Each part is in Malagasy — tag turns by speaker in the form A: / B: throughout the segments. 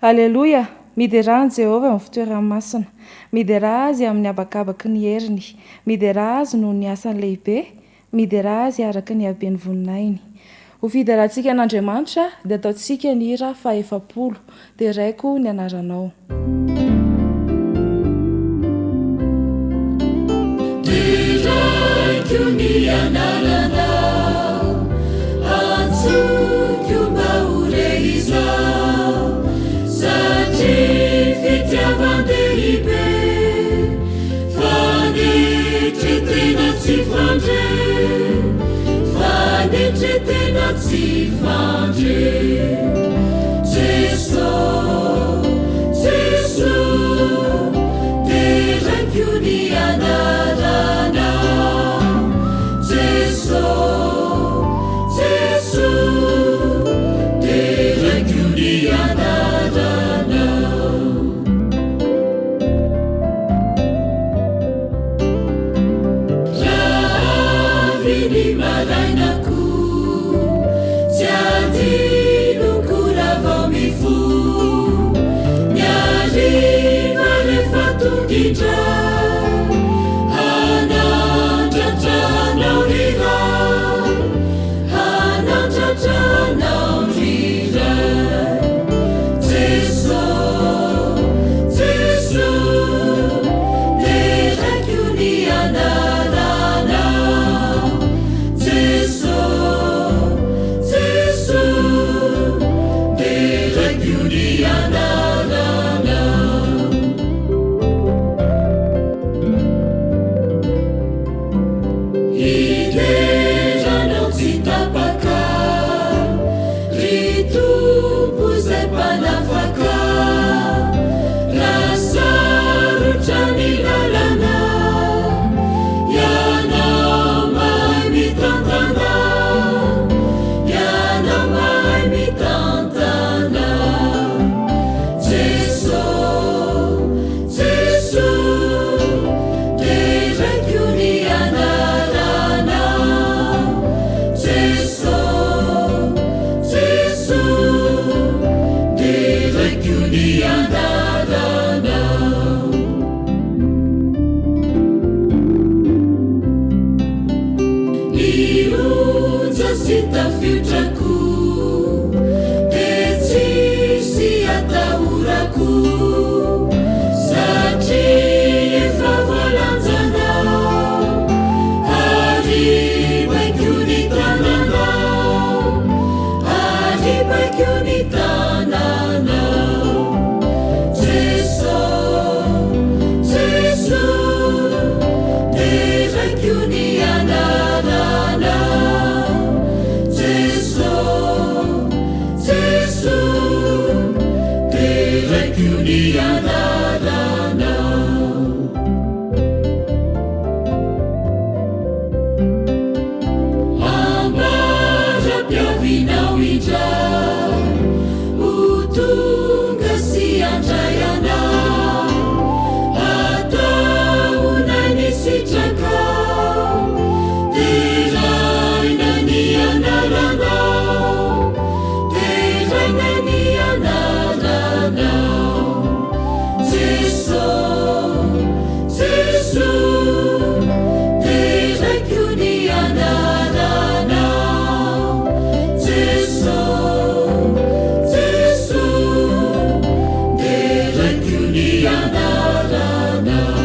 A: aleloia midy raha ny jehovah amin'ny fitoerany masina midy raha azy amin'ny abakabaky ny heriny midy raha azy noho ny asany lehibe midy raha azy araka ny habeny voninainy ho fidarahantsika an'andriamanitra dia ataontsika ny hira fa 70 dia raiko ny anaranao
B: raiko ny anaranao antsoko mba horehizao satria fitiavan-dehibe fanetretena tsy fandre fanetretena tsy fandre Jesosy Jesosy dia raiko ny anaranao Jesosy Jesosy dia raiko ny anaranao raviny marainako tsy adinoko raha vao mifo miariva rehefa tongindra hanandratrahanao rira hanandratrahanao rira Jesosy Jesosy dia raiko ny anaranao Jesosy Jesosy dia raiko ny anaranao hideranao tsy tapaka ry tompo zay mpanafaka raha sarotra ny lalana ianao mahay mitantana ianao mahay mitantana Jesosy Jesosy dia raiko ny anaranao Jesosy Jesosy dia raiko ny anaranao nionja sy tafiotrako dia tsisy atahorako satria efa voalanjanao ary baiko ny tananao ary baiko ny tananao Jesosy Jesosy dia raiko ny anaranao Jesosy Jesosy dia raiko ny anaranao ambara-piavinao indray ho tonga sy andray anao ataonay ny sitrakao dia raina ny anaranao dia raina ny anaranao Jesosy Jesosy dia raiko ny anaranao Jesosy Jesosy dia raiko ny anaranao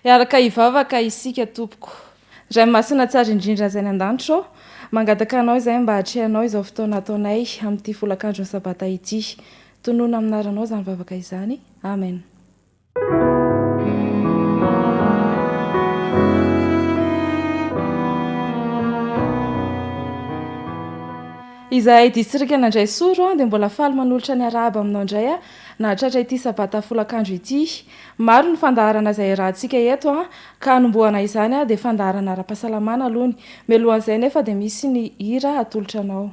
A: iaraka hivavaka isika tompoko ray masina tsara indrindra zay ny an-danitro mangataka anao izay mba hatrehanao izao fotoana ataonay amin'ity folakandro ny sabata ity tonoana aminaranao zany vavaka izany amen izahay distrika nandray soro dia mbola faly manolotra ny arahaba aminao indray nahatratra ity sabata folakandro ity maro ny fandaharana izay rahantsika eto ka anomboana izany dia fandaharana ara-pahasalamana alohany mialohan'izay nefa dia misy ny hira atolotra anao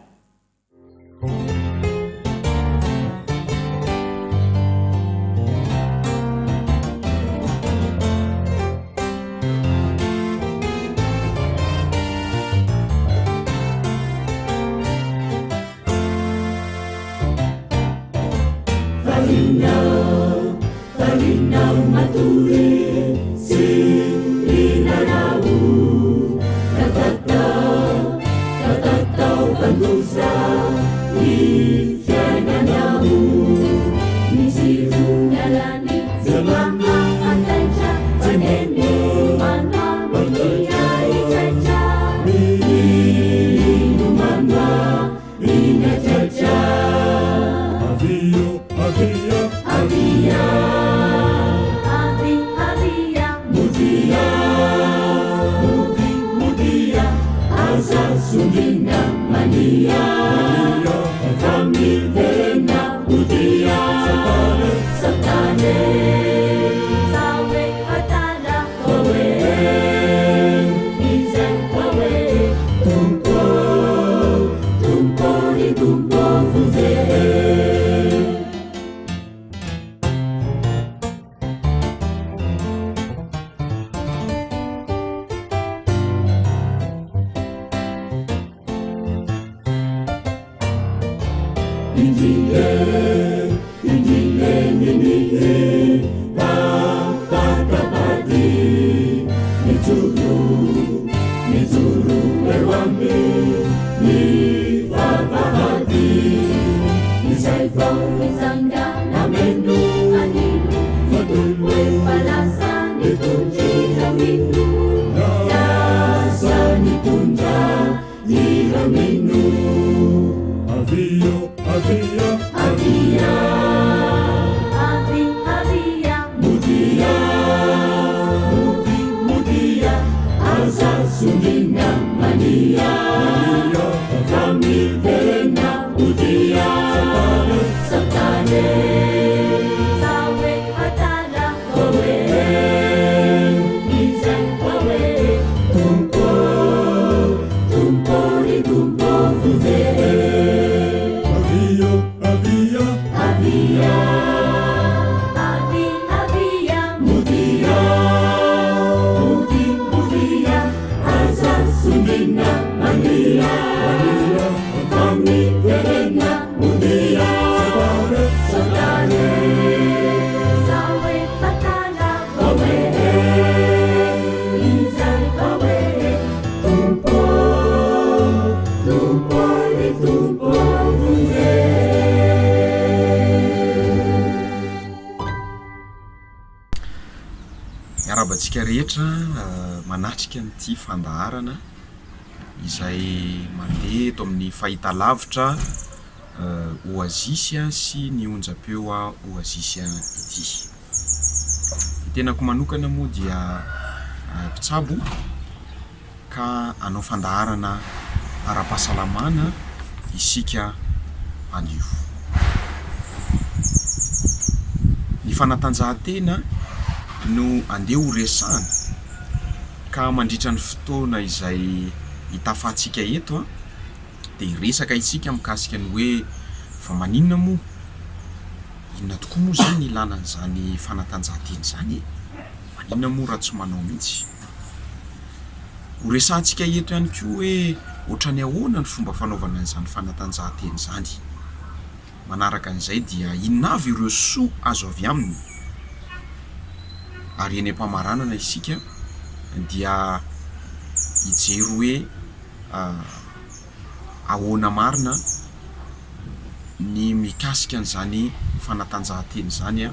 C: Miarabantsika rehetra manatrika nyity fandaharana izay mandeha eto amin'ny fahitalavitra Oazisia sy ny onjam-peo Oazisia ity. Ny tenako manokana moa dia mpitsabo ka anao fandaharana ara-pahasalamana isika anio. Ny fanatanjahantena no andeha ho resahana ka mandritra ny fotoana izay hitafahantsika eto dia hiresaka isika mikasika ny hoe fa maninona moa, inona tokoa moa zany ilana an'izany fanatanjahantena zany, maninona moa raha tsy manao mihitsy. Ho resahantsika eto ihany koa hoe ohatrany ahoana ny fomba fanaovana an'izany fanatanjahantena zany. Manaraka an'izay dia inona avy ireo soa azo avy aminy. Ary eny am-pamaranana isika dia hijery hoe ahoana marina ny mikasika an'izany fanatanjahantena zany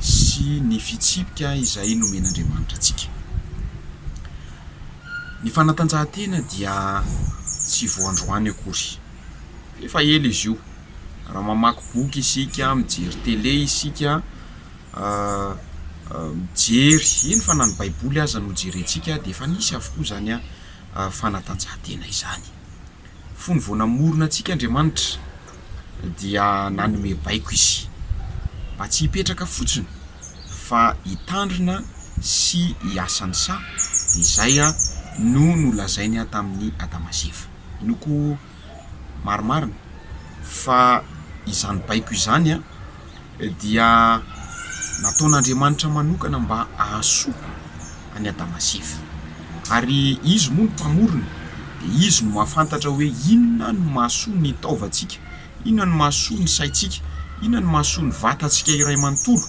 C: sy ny fitsipika izay nomen'Andriamanitra antsika. Ny fanatanjahantena dia tsy voandroany akory, efa ela izy io. Raha mamaky boky isika, mijery télé isika, mijery eny fa na ny baiboly aza no jerentsika dia efa nisy avokoa zany fanatanjahantena izany. Fony vao namorona antsika Andriamanitra dia nanome baiko izy mba tsy hipetraka fotsiny fa hitandrina sy hiasany sa. Dia izay no nolazainy tamin'ny Adama sy Eva. Inoko marimarina fa izany baiko izany dia nataon'Andriamanitra manokana mba ahasoa any Adama sy Eva. Ary izy moa ny mpamorona, dia izy no mahafantatra hoe inona no mahasoa ny taovantsika, inona no mahasoa ny saintsika, inona no mahasoa ny vatantsika iray manontolo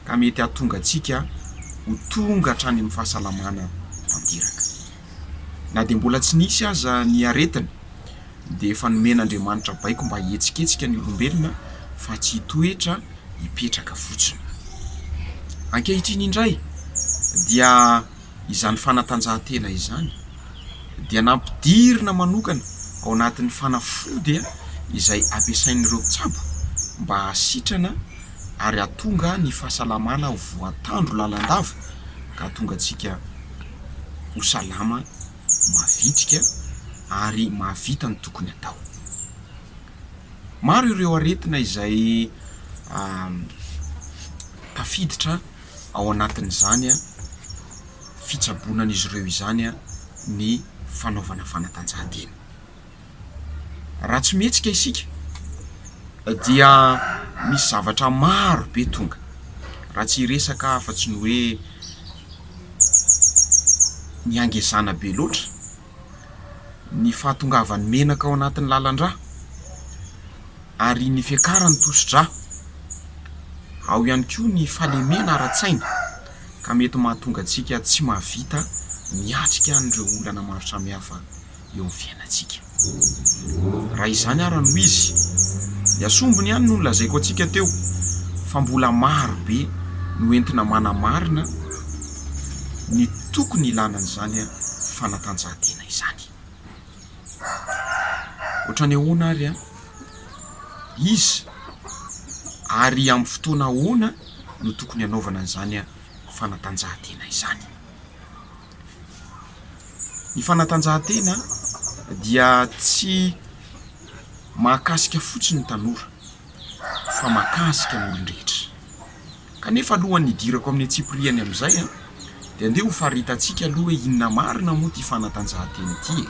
C: ka mety hahatonga antsika ho tonga hatrany amin'ny fahasalamana tanteraka. Na dia mbola tsy nisy aza ny aretina dia efa nomen'Andriamanitra baiko mba hietsiketsika ny olombelona fa tsy hitoetra hipetraka fotsiny. Ankehitriny indray dia izany fanatanjahantena izany dia nampidirina manokana ao anatin'ny fanafody izay ampiasain'ireo mpitsabo mba hasitrana ary hahatonga ny fahasalamana ho voatandro lalandava ka hahatonga antsika ho salama, mavitrika ary mahavita ny tokony atao. Maro ireo aretina izay tafiditra ao anatin'izany fitsabonan'izy ireo izany ny fanaovana fanatanjahantena. Raha tsy mihetsika isika dia misy zavatra maro be tonga, raha tsy resaka afa-tsy ny hoe ny angezana be loatra, ny fahatongavan'ny menaka ao anatin'ny lalandrà, ary ny fiakarany tosodra ao ihany koa ny falemena ara-tsaina ka mety mahatonga antsika tsy mahavita miatrika an'ireo olana maro samihafa eo amin'ny fiainantsika. Raha izany ara no izy iasombony ihany no lazaiko antsika teo fa mbola maro be no entina manamarina ny tokony ilanan'izany fanatanjahantena izany. Ohatrany ahoana ary izy ary amin'ny fotoana ahoana no tokony hanaovana an'izany fanatanjahantena izany. Ny fanatanjahantena dia tsy mahakasika fotsiny ny tanora fa mahakasika ny olon-drehetra. Kanefa alohan'ny hidirako amin'ny tsipiriany amin'izay dia andeha ho faritantsika aloha hoe inona marina moa ty fanatanjahantena ity.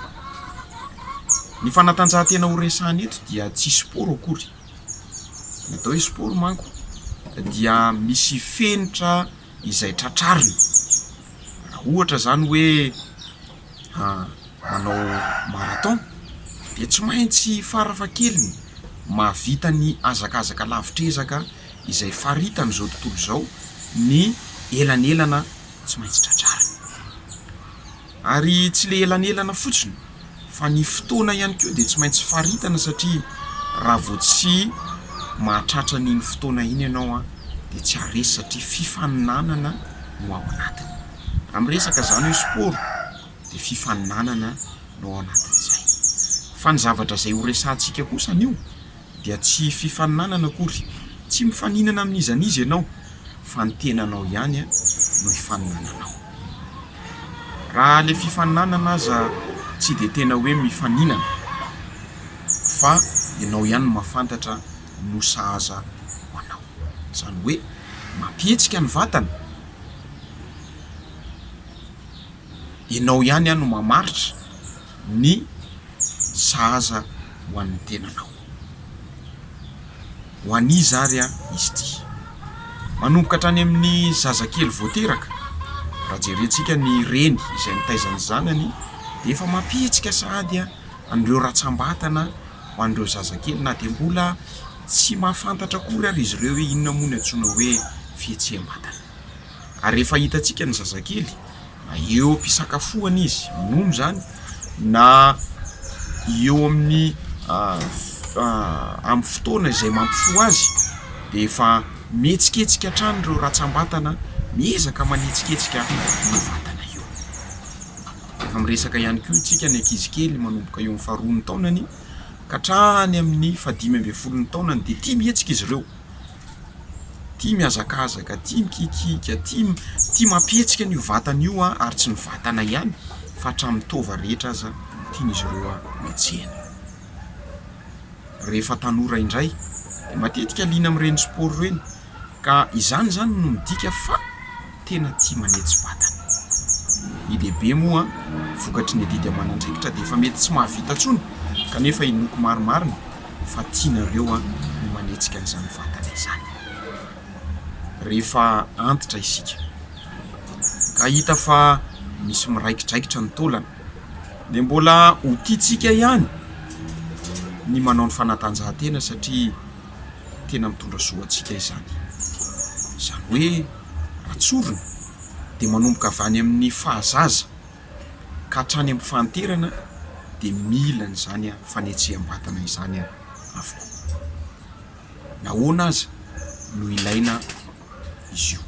C: Ny fanatanjahantena ho resahana eto dia tsy sport akory. Ny atao hoe sport manko dia misy fenitra izay tratrarina. Raha ohatra zany hoe manao marathon dia tsy maintsy farafakeliny mahavita ny azakazaka lavitrezaka izay faritany zao tontolo zao ny elanelana tsy maintsy tratrarina. Ary tsy le elanelana fotsiny fa ny fotoana ihany koa dia tsy maintsy faritana satria raha vao tsy mahatratra n'iny fotoana iny ianao dia tsy haresy satria fifaninanana no ao anatiny. Amin'ny resaka zany hoe sport dia fifaninanana no ao anatin'izay. Fa ny zavatra izay ho resantsika kosa an'io dia tsy fifaninanana akory, tsy mifaninana amin'izanizy ianao fa ny tenanao ihany no hifaninananao. Raha le fifaninanana aza tsy dia tena hoe mifaninana fa ianao ihany no mahafantatra no sahaza ho anao. Zany hoe mampihetsika ny vatana, ianao ihany no mamaritra ny sahaza ho an'ny tenanao. Ho an'izy ary izy ty manomboka hatrany amin'ny zazakely voateraka. Raha jerentsika ny reny izay mitaizany zanany dia efa mampihetsika sahady an'ireo ratsambatana ho an'ireo zazakely na dia mbola tsy mahafantatra akory ary izy ireo hoe inona moa ny antsoina hoe fihetseham-batana. Ary rehefa hitantsika ny zazakely na eo am-pisakafoana izy minono zany na eo amin'ny amin'ny fotoana izay mampifoa azy dia efa mihetsiketsika hatrany ireo ratsambatana miezaka manetsiketsika ny vatana io. Efa miresaka ihany koa isika ny ankizy kely manomboka eo amin'ny 4 taonany ka hatrany amin'ny 15 taonany dia tia mihetsika izy ireo, tia mihazakazaka, tia mikikika, tia mampihetsika n'io vatana io ary tsy ny vatana ihany fa hatramin'ny tova rehetra aza tian'izy ireo mihetsehana. Rehefa tanora indray dia matetika liana amin'ireny sport ireny ka izany no midika fa tena tia manetsy vatana. Ny lehibe moa vokatry ny adidy aman'andraikitra dia efa mety tsy mahavita tsony kanefa inoko maromarina fa tianareo no manetsika an'izany vatana izany. Rehefa antitra isika ka hita fa misy miraikidraikitra ny taolana dia mbola ho tiantsika ihany ny manao ny fanatanjahantena satria tena mitondra soa antsika izany. Izany hoe raha tsorina dia manomboka avy any amin'ny fahazaza ka hatrany amin'ny fahanterana dia mila n'izany fanetseham-batana izany avokoa. Nahoana aza no ilaina izy io?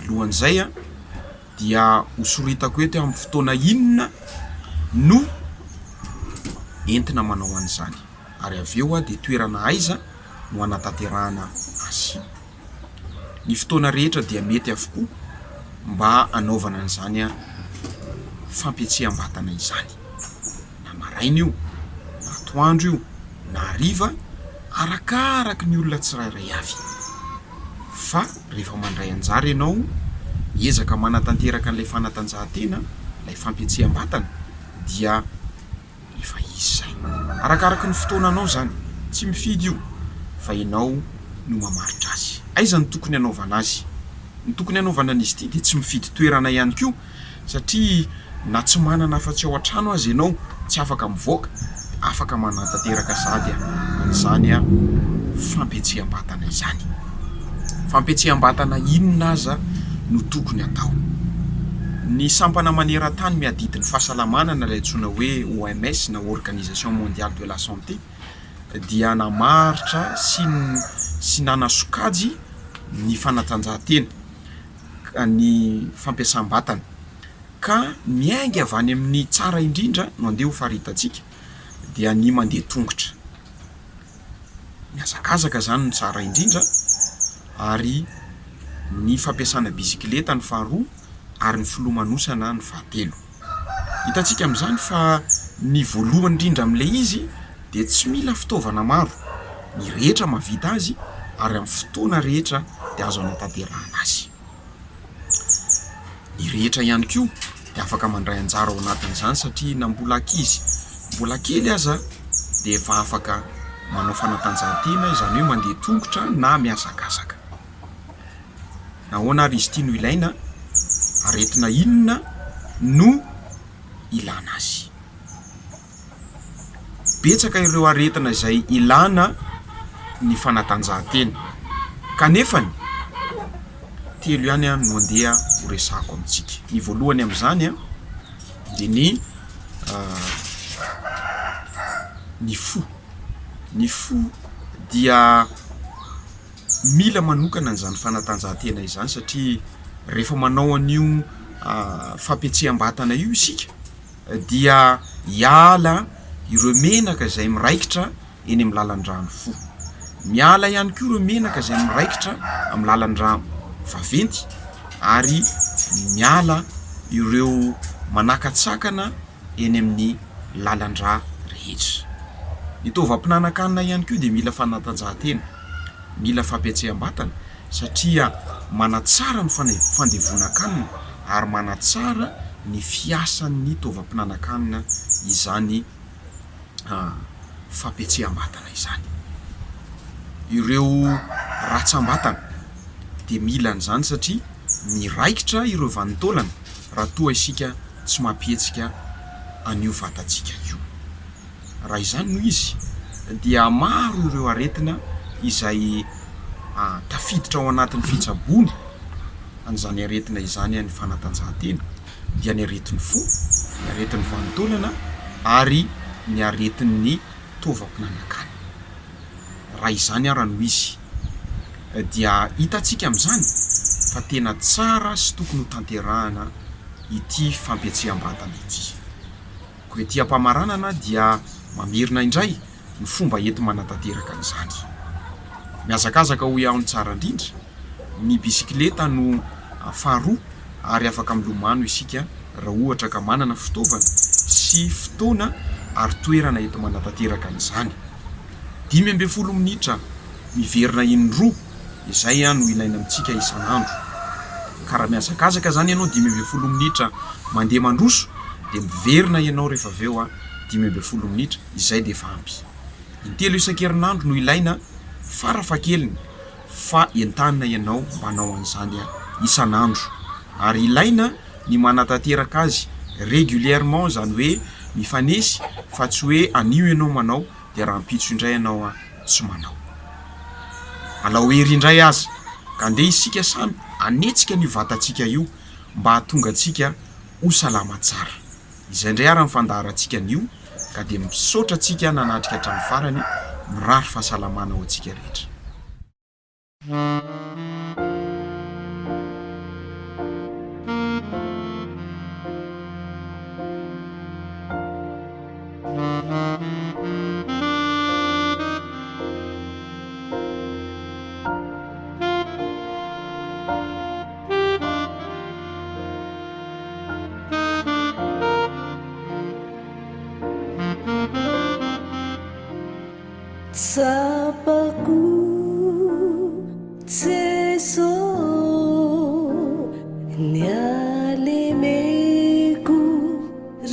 C: Alohan'izay dia hosoritako eto amin'ny fotoana inona no entina manao an'izany ary avy eo dia toerana aiza no hanatanterahana azy. Ny fotoana rehetra dia mety avokoa mba hanaovana an'izany fampetseham-batana izany, na maraina io na atoandro io na hariva arakaraka ny olona tsirairay avy. Fa rehefa mandray anjara ianao miezaka manatanteraka an'ilay fanatanjahantena, ilay fampetseham-batana dia efa izy zay. Arakaraka ny fotoananao zany, tsy mifidy io fa ianao no mamaritra azy. Aiza ny tokony hanaovana azy? Ny tokony hanaovana an'izy ity dia tsy mifidy toerana ihany koa satria na tsy manana afa-tsy ao an-trano azy ianao tsy afaka mivoaka, afaka manatanteraka sady zany a fampetsehambatana izany. Fampetsehambatana inona aza no tokony atao? Ny sampana maneran-tany miadidin'ny fahasalamana na ilay antsoina hoe OMS na Organisation Mondiale de la Santé dia namaritra sy nanasokajy ny fanatanjahantena ny fampiasam-batana ka miaingy avy any amin'ny tsara indrindra no andeha ho faritantsika dia ny mandeha tongotra. Miazakazaka zany no tsara indrindra, ary ny fampiasana bisikileta ny faharoa, ary ny filomanosana ny fahatelo. Hitantsika amin'izany fa ny voalohany indrindra amin'ilay izy dia tsy mila fitaovana maro, ny rehetra mahavita azy ary amin'ny fotoana rehetra dia azo anatanterahana azy. Ny rehetra ihany koa dia afaka mandray anjara ao anatin'izany satria na mbola ankizy, mbola kely aza dia efa afaka manao fanatanjahantena, izany hoe mandeha tongotra na miazakazaka. Nahoana ary izy ity no ilaina? Aretina inona no ilana azy? Betsaka ireo aretina izay ilana ny fanatanjahantena, kanefany telo ihany no andeha ho resahako amintsika. Ny voalohany amin'izany dia ny fo. Ny fo dia mila manokana n'izany fanatanjahantena izany satria rehefa manao an'io fampetsehambatana io isika dia hiala ireo menaka izay miraikitra eny amin'ny lalan-drano fo. Miala ihany koa ireo menaka izay miraikitra amin'ny lalan-drano vaventy, ary miala ireo manakatsakana eny amin'ny lalan-drà rehetra. Ny tovam-pinanakanina ihany koa dia mila fanatanjahantena, mila fampetsehambatana satria manatsara ny fandevonan-kanina ary manatsara ny fiasan'ny tovam-pinanakanina izany fampetsehambatana izany. Ireo ratsambatana dia mila an'izany satria miraikitra ireo vanitaolana raha toa isika tsy mampihetsika an'io vatantsika io. Raha izany no izy dia maro ireo aretina izay tafiditra ao anatin'ny fitsaboana an'izany aretina izany ny fanatanjahantena, dia ny aretin'ny fo, ny aretin'ny vanitaolana ary ny aretin'ny tovam-pinanakana. Raha izany ara no izy dia hitantsika amin'izany fa tena tsara sy tokony ho tanterahana ity fampetsehambatana ity. Ko ety am-pamaranana dia mamerina indray ny fomba enti manatanteraka an'izany. Miazakazaka ho ihany tsara indrindra, ny bisikileta no faharoa ary afaka milomano isika raha ohatra ka manana fitaovana sy fotoana ary toerana enti manatanteraka an'izany. 15 minitra miverina in-droa izay no ilaina amintsika isan'andro. Ka raha miazakazaka zany ianao 15 minitra mandeha mandroso dia miverina ianao rehefa avy eo 15 minitra, izay dia efa ampy. Intelo isan-kerinandro no ilaina farafahakeliny fa entanina ianao manao an'izany isan'andro, ary ilaina ny manatanteraka azy régulièrement, zany hoe mifanesy fa tsy hoe anio ianao manao dia raha ampitso indray ianao tsy manao. Alao hery indray aza ka andeha isika samy anetsika ny vatantsika io mba hahatonga antsika ho salama tsara. Izay indray ara mifandaharantsika an'io ka dia misaotra antsika nanatrika hatramin'ny farany, mirary fahasalamana ho antsika rehetra.
B: Tsapaku tseso nialemeko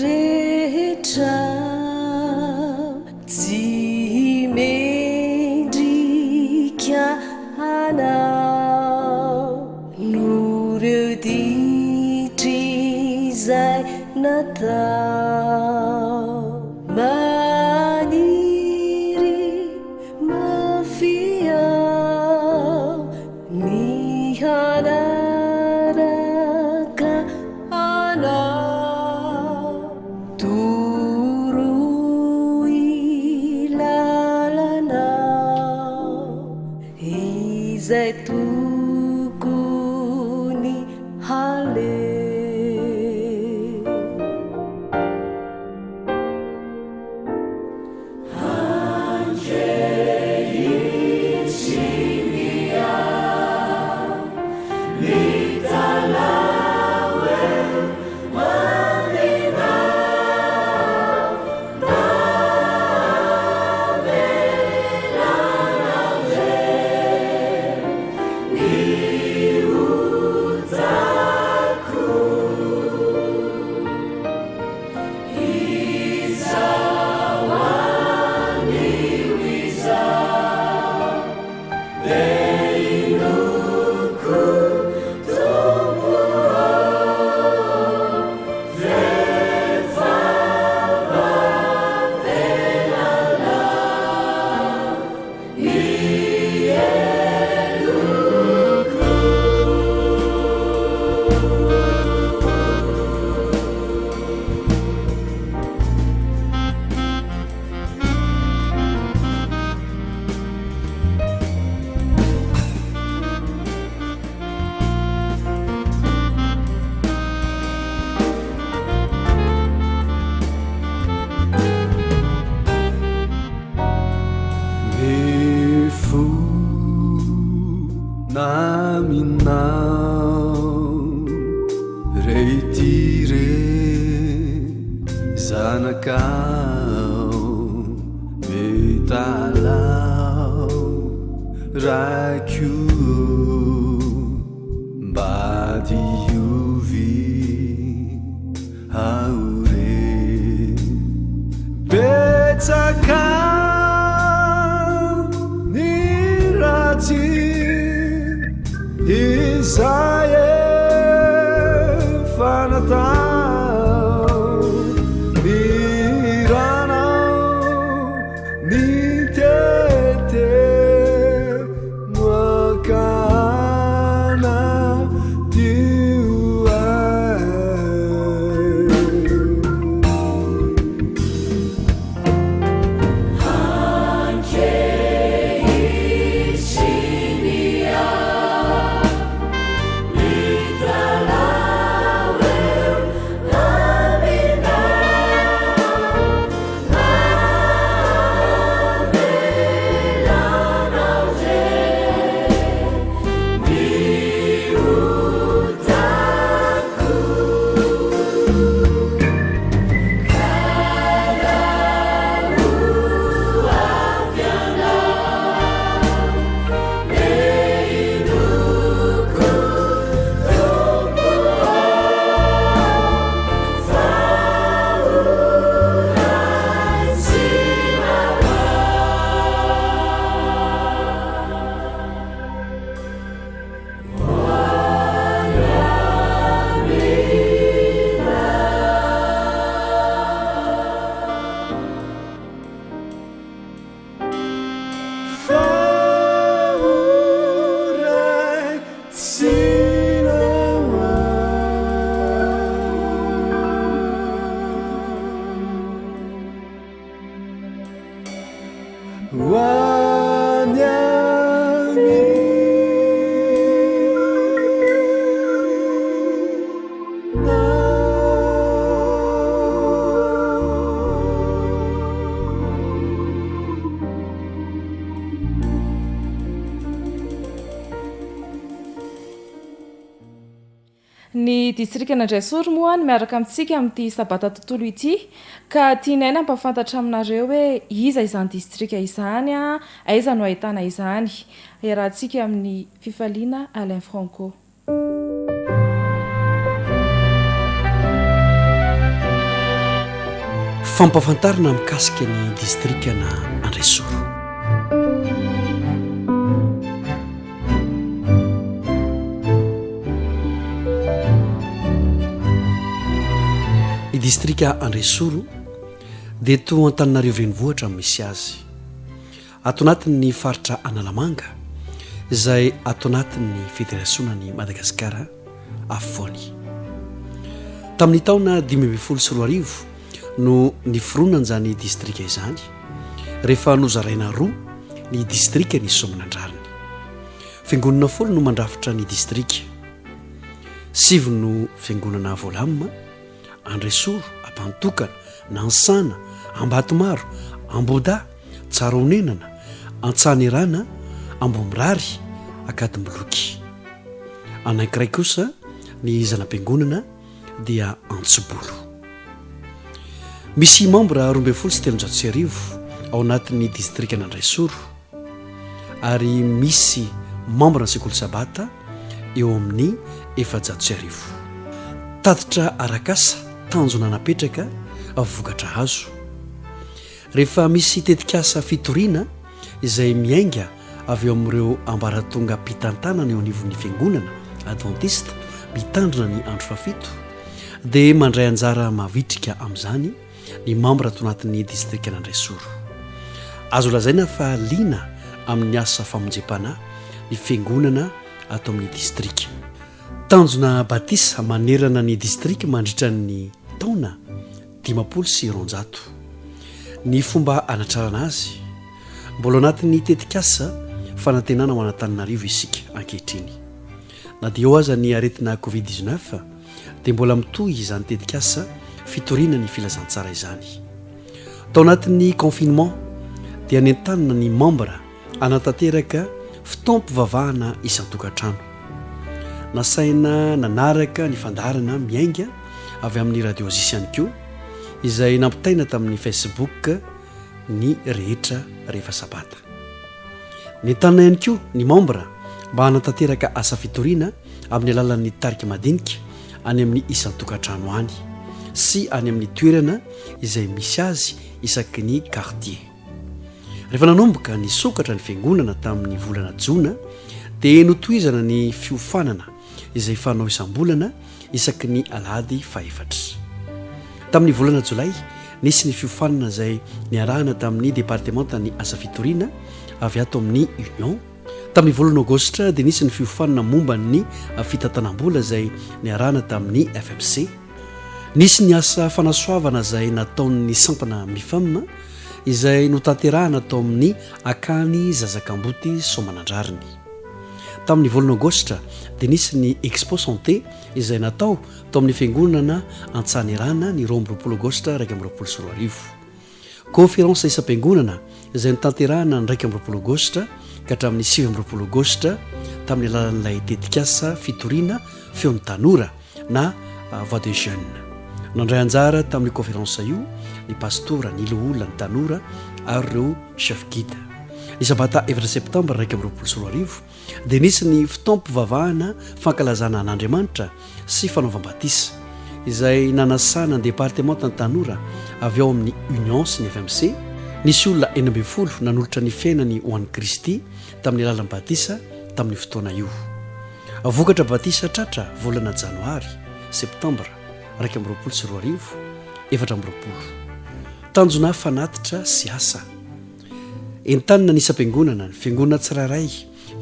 B: rehetra tsy mendrika anao no reo ditry izay natao maniry zay tokony hale
A: ny distrika Andraisoro moa ny miaraka amintsika amin'ity sabata tontolo ity ka tianaina ampafantatra aminareo hoe iza izany distrika izany aiza no ahitana izany iarahantsika amin'ny fifaliana Alain Franco.
D: Fampafantarana mikasika ny distrikana Andraisoro. Distrika Andraisoro dia to Antananarivo renivohitra misy azy ato anatin'ny faritra Analamanga izay ato anatin'ny federasiona Madagasikara afovoany. Tamin'ny taona 2014 no niforonan izany distrika izany rehefa nozaraina roa ny distrika ny Soamanandrariny. fiangonana folo no mandrafitra ny distrika 7 no fiangonana voalamina andresoro ampantokana nansana ambatomaro amboda tsaronenana antsanirana ambomirary akadimoloky anankiray kosa ny zanam-piangonana dia antsobolo misy membre 27 ao anatin'ny distrika an'Andresoro ary misy membre ny sekoly sabata eo amin'ny 400 tatitra arakasa tanjona napetraka vokatra hazo rehefa misy tetikasa fitoriana izay miainga avy eo amin'ireo ambaratonga mpitantanana eo anivon'ny fiangonana adventiste mitandrina ny andro fafito dia mandray anjara mavitrika amin'izany ny membre ato anatin'ny distrika an'Andresoro azo lazaina fa liana amin'ny asa famonjem-panahy ny fiangonana ato amin'ny distrika tanjona batisa manerana ny distrika mandritra ny taona 500 ny fomba anatrarana azy mbola anatin'ny tetikasa fanantenana ho Antananarivo isika ankehitriny na dia eo aza ny aretina covid-19 dia mbola mitohy izany tetikasa fitoriana ny filazantsara izany tao anatin'ny confinement dia nentanina ny membre anatanteraka fitompivavahana isan-tokantrano nasaina nanaraka ny fandarana miainga avy amin'ny radio zisy ihany koa izay nampitaina tamin'ny Facebook ny rehetra rehefa sabata nentanina ihany koa ny membre mba hanatanteraka asa fitoriana amin'ny alalan'ny tarika madinika any amin'ny isan-tokantrano any sy any amin'ny toerana izay misy azy isaky ny quartier rehefa nanomboka ny sokatra ny fiangonana tamin'ny volana jona dia notohizana ny fiofanana izay fanao isam-bolana isaky ny alahady faefatra tamin'ny volana jolay nisy ny fiofanana izay niarahana tamin'ny departementa ny asa fitoriana avy ato amin'ny union tamin'ny volana aogostra dia nisy ny fiofanana momba ny fitantanam-bola izay niarahana tamin'ny FMC nisy ny asa fanasoavana izay nataon'ny sampana mifamma izay notanterahana tao amin'ny akany zazakamboty somanandrariny tamin'ny volana aogostra dia nisy ny expo santé izay natao tao amin'ny fiangonana antsanirana ny 20 aogostra 2024 conférence isam-piangonana izay nitanterahana ny 20 aogostra ka hatramin'ny 20 aogostra tamin'ny alalan'ilay tetikasa fitoriana feon'ny tanora na voix de jeune nandray anjara tamin'ny conférence io ny pastora ny loolona ny tanora ary ireo chef guide ny sabata 1 septembre 2024 dia nisy ny fitompivavahana fankalazana an'Andriamanitra sy fanaovam-batisa izay nanasana ny departementa ny tanora avy ao amin'ny union sy ny FMC nisy olona 12 nanolotra ny fiainany ho an'i Kristy tamin'ny alalan'ny batisa tamin'ny fotoana io vokatra batisa tratra volana janoary septambra 2024 tanjona fanatitra sy asa entanina ny isam-piangonana ny fiangonana tsirairay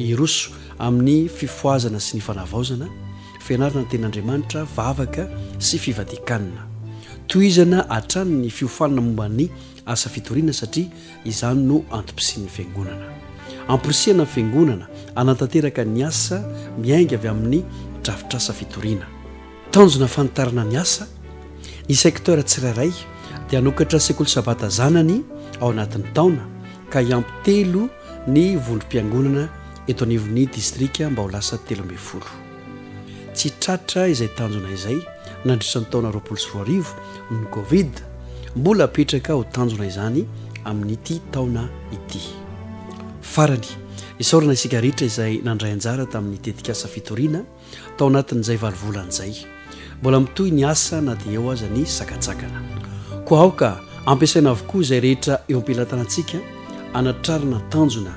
D: iroso amin'ny fifoazana sy ny fanavaozana fianarana ny ten'Andriamanitra vavaka sy fivadikanina tohizana hatrany ny fiofanana momban'ny asa fitoriana satria izany no antom-pisian'ny fiangonana amporisihana ny fiangonana anatanteraka ny asa miainga avy amin'ny drafitr'asa fitoriana tanjona fanitarana ny asa ny sekteur tsirairay dia anokatra sekoly sabata zanany ao anatin'ny taona ka iampitelo ny volom-piangonana eto anivon'ny distrika mba ho lasa 13 tsy tratra izay tanjona izay nandritra ny taona 2024 ny covid mbola apetraka ho tanjona izany amin'ity taona ity farany isaorana isika rehetra izay nandray anjara tamin'ny tetikasa fitoriana tao anatin'izay valovolan'izay mbola mitohy ny asa na dia eo aza ny sakatsakana koa aoka ampiasaina avokoa izay rehetra eo ampilatanantsika anatrarana tanjona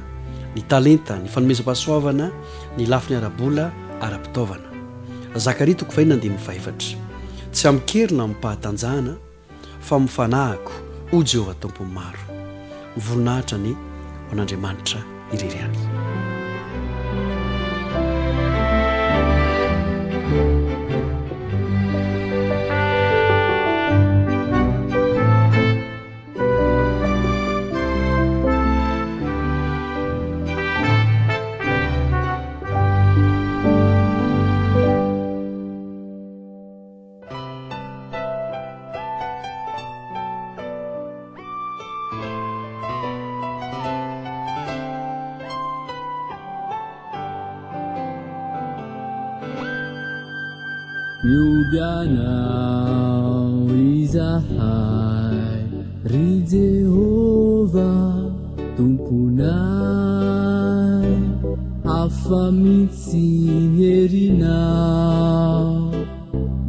D: ny talenta ny fanomezam-pahasoavana ny lafiny arabola ara-pitaovana Zakaria 5:4 tsy amikerina mipahatanjahana fa mifanahako o Jehovah tompony maro mivoninahitra ny an'Andriamanitra irery any
E: miubianao izahay ry Jehova tomponay hafa mitsy herinao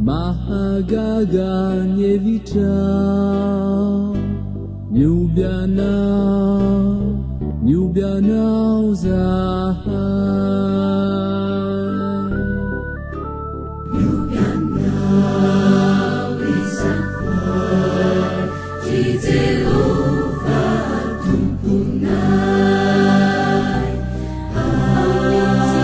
E: mahagaga ny hevitrao miubianao zahay
B: miubianao izahay ry Jehova tomponay hafa mitsy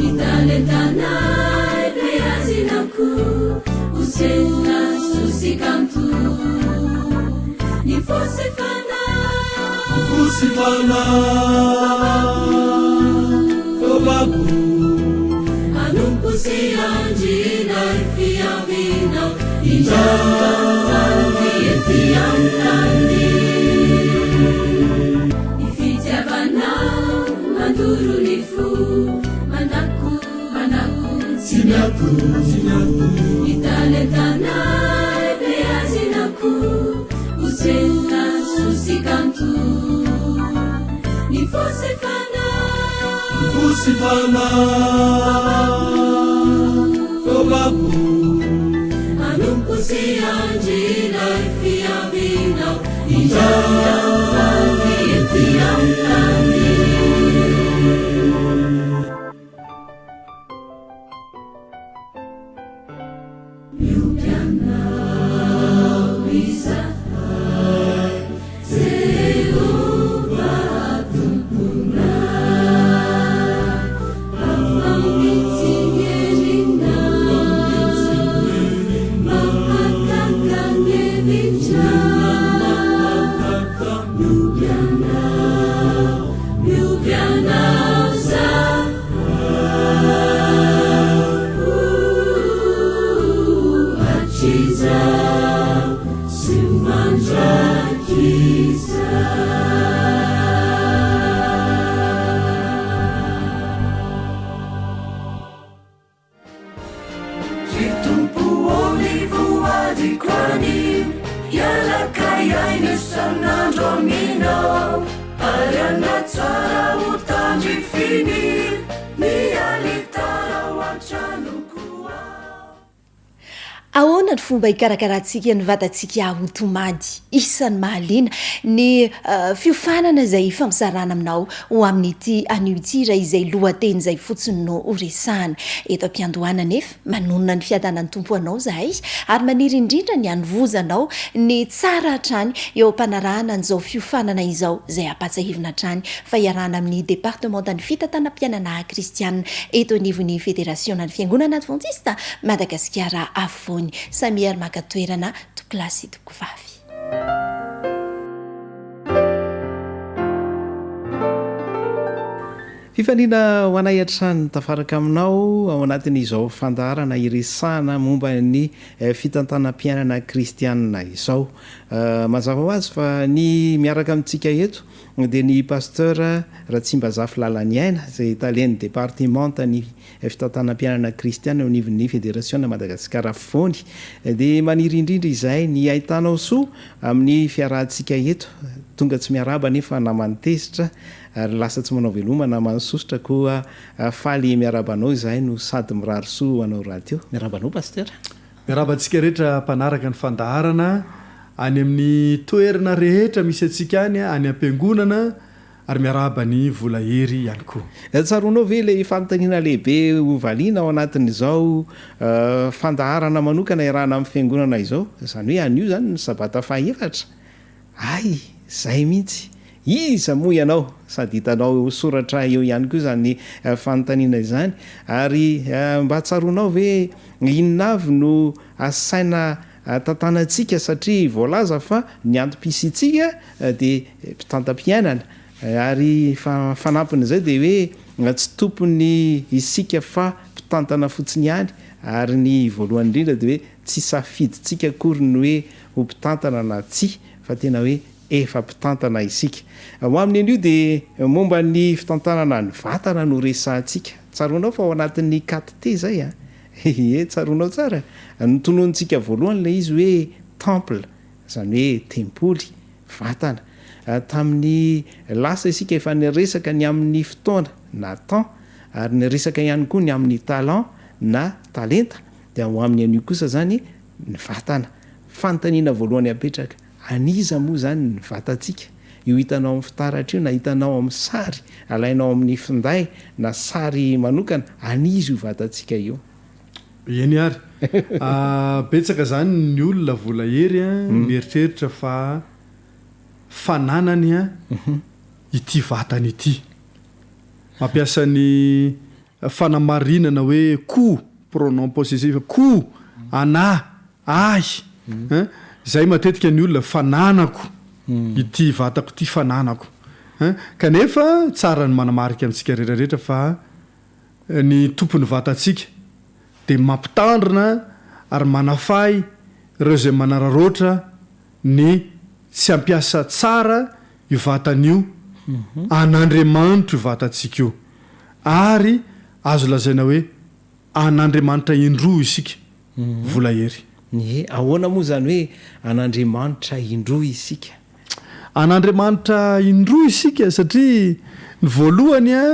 B: Italentanay beazinaku usena susikantu ni fosifana
E: Fobabu
B: anumpusi anjina ifiavina injantandi etiantandi ifitiavana mandurunifu manaku italentanay beazinaku usena susikantu ni fosifana
E: Fobabu
B: anumpusi anjina ifiavina injantandi etiantandi
F: ahoana ny fomba hikarakarantsika ny vatantsika hotomady isan'ny mahaliana ny fiofanana izay fampisarana aminao ho amin'ity anioitira izay lohateny izay fotsiny no resahana eto am-piandohana nefa manonona ny fiadanany tompo anao zahay ary maniry indrindra ny hanovozanao ny tsara hatrany eo ampanarahana an'izao fiofanana izao izay apatsahivina hatrany fa iarahana amin'ny départementan'ny fitantanam-pianana kristianina eto anivon'ny fédérationnany fiangonana adventiste Madagasikara afovoany samiary makatoerana tokilasy toko vavy.
G: Fifanina ho anay hatrany tafaraka aminao ao anatin'izao fandarana iresahana momba ny fitantanam-pianana kristianina izao. Mazava ho azy fa ny miaraka amintsika eto dia ny pasteur Ratsimbazafa Lalaniaina izay talian'ny départementany fitantanam-pianana kristianina ao anivon'ny fédération Madagasikara afovoany dia maniry indrindra izay ny ahitanao soa amin'ny fiarahantsika eto tonga tsy miaraba nefa namantezitra ary lasa tsy manao velomana mansosotra koa faly miarabanao izay no sady mirary soa anao radio. Miarabanao pasteur.
D: Miarabantsika rehetra mpanaraka ny fandaharana any amin'ny toerana rehetra misy atsika any any am-piangonana ary miaraba ny volahery ihany koa.
G: Tsaronao ve ilay fanontaniana lehibe hovaliana ao anatin'izao fandaharana manokana iarahana amin'ny fiangonana izao izany hoe anio zany ny sabata fahaefatra ay zay mihitsy iza moa ianao sady hitanao soratra eo ihany koa zany fanontaniana izany ary mba tsaronao ve inona avy no asaina tantanantsika satria voalaza fa ny antom-pisitsika de mpitantam-piainana ary fanampiny zay de hoe tsy tompony isika fa mpitantana fotsiny ihany ary ny voalohany indrindra de hoe tsy safiditsika akory ny hoe ho mpitantana na tsy fa tena hoe efa mpitantana isika ho amin'ny an'io de momba ny fitantanana ny vatana no resantsika tsaronao fa ao anatin'ny katite zay a e tsaronao tsara nytonontsika voalohany le izy hoe temple zany hoe tempoly vatana tamin'ny lasa isika efa nyresaka ny amin'ny fotoana na temps ary nyresaka ihany koa ny amin'ny talent na talenta de ho amin'ny an'io kosa zany ny vatana fanontaniana voalohany apetraka aniza moa zany ny vatantsika io hitanao amin'ny fitaratra io na hitanao amin'ny sary alainao amin'ny finday na sary manokana anizy io vatantsika io
H: eny ary betsaka zany ny olona vola hery a mieritreritra fa fananany a ity vatany ity mampiasa ny fanamarinana hoe ko pronom possessif ko ana ay zay matetika ny olona fananako ity vatako ity fananako kanefa tsara ny manamarika amintsika rehetrarehetra fa ny tompony vatantsika de mampitandrina ary manafay ireo zay manararoatra ny tsy ampiasa tsara io vatan'io an'andriamanitra io vatantsika io ary azo lazaina hoe an'andriamanitra indroa isika vola hery
G: ahoana moa zany hoe an'andriamanitra indroa isika
H: an'andriamanitra indroa isika satria ny voalohany a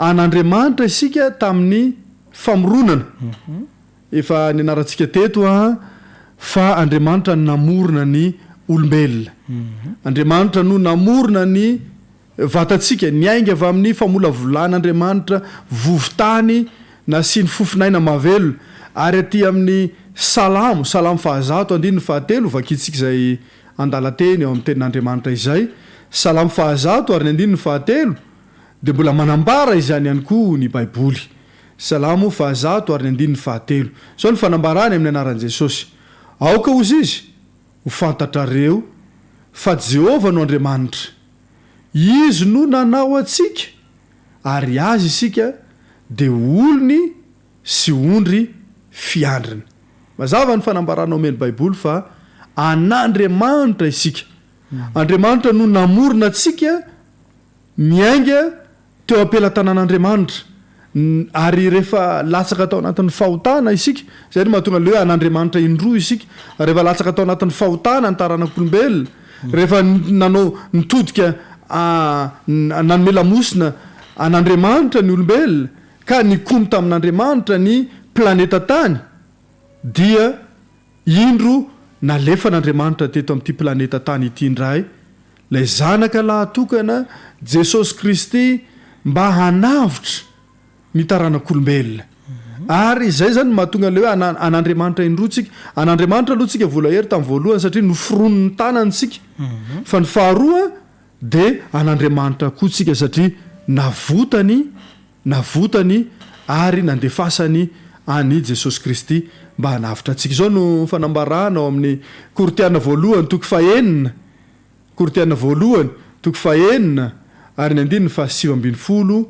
H: an'andriamanitra isika tamin'ny famoronana efa ny anarantsika teto a fa andriamanitra namorona ny olombelona andriamanitra no namorona ny vatantsika ny ainga avy amin'ny famolavolàn'andriamanitra vovotany na sy ny fofinaina mavelona ary aty amin'ny salamo fahazato andiny fahatelo vakitsika zay andalateny ao amin'ny tenin'andriamanitra izay salamo fahazato ary ny andiny fahatelo de mbola manambara izany ihany koa ny baiboly salamo fahazato ary ny andiny fahatelo zao ny fanambarany amin'ny anaran'i jesosy aoka ozy izy ho fantatrareo fa Jehova no Andriamanitra izy no nanao atsika ary azy isika de olony sy ondry fiandrina mazava ny fanambarana omeny baiboly fa an'Andriamanitra isika Andriamanitra no namorona atsika miainga teo ampelatanan'Andriamanitra ary rehefa latsaka tao anatin'ny fahotana isika zay ny mahatonga le hoe an'Andriamanitra indroa isika rehefa latsaka tao anatin'ny fahotana ny taranak'olombelona rehefa nanao nitodika nanome lamosina an'Andriamanitra ny olombelona ka nikomy tamin'Andriamanitra ny planeta tany dia indro nalefa n'Andriamanitra teto amin'ity planeta tany ity indray lay zanaka lahatokana Jesosy Kristy mba hanavotra ny taranak'olombelona ary zay zany mahatonga le hoe an'Andriamanitra indroatsika an'Andriamanitra aloha tsika vola hery tamin'ny voalohany satria noforonony tanantsika fa ny faharoa de an'Andriamanitra koa tsika satria navotany ary nandefasany any Jesosy Kristy mba hanavitra atsika zao no fanambarana ao amin'ny Koritiana voalohany toko fahenina Koritiana voalohany toko fahenina ary ny andiny 7:20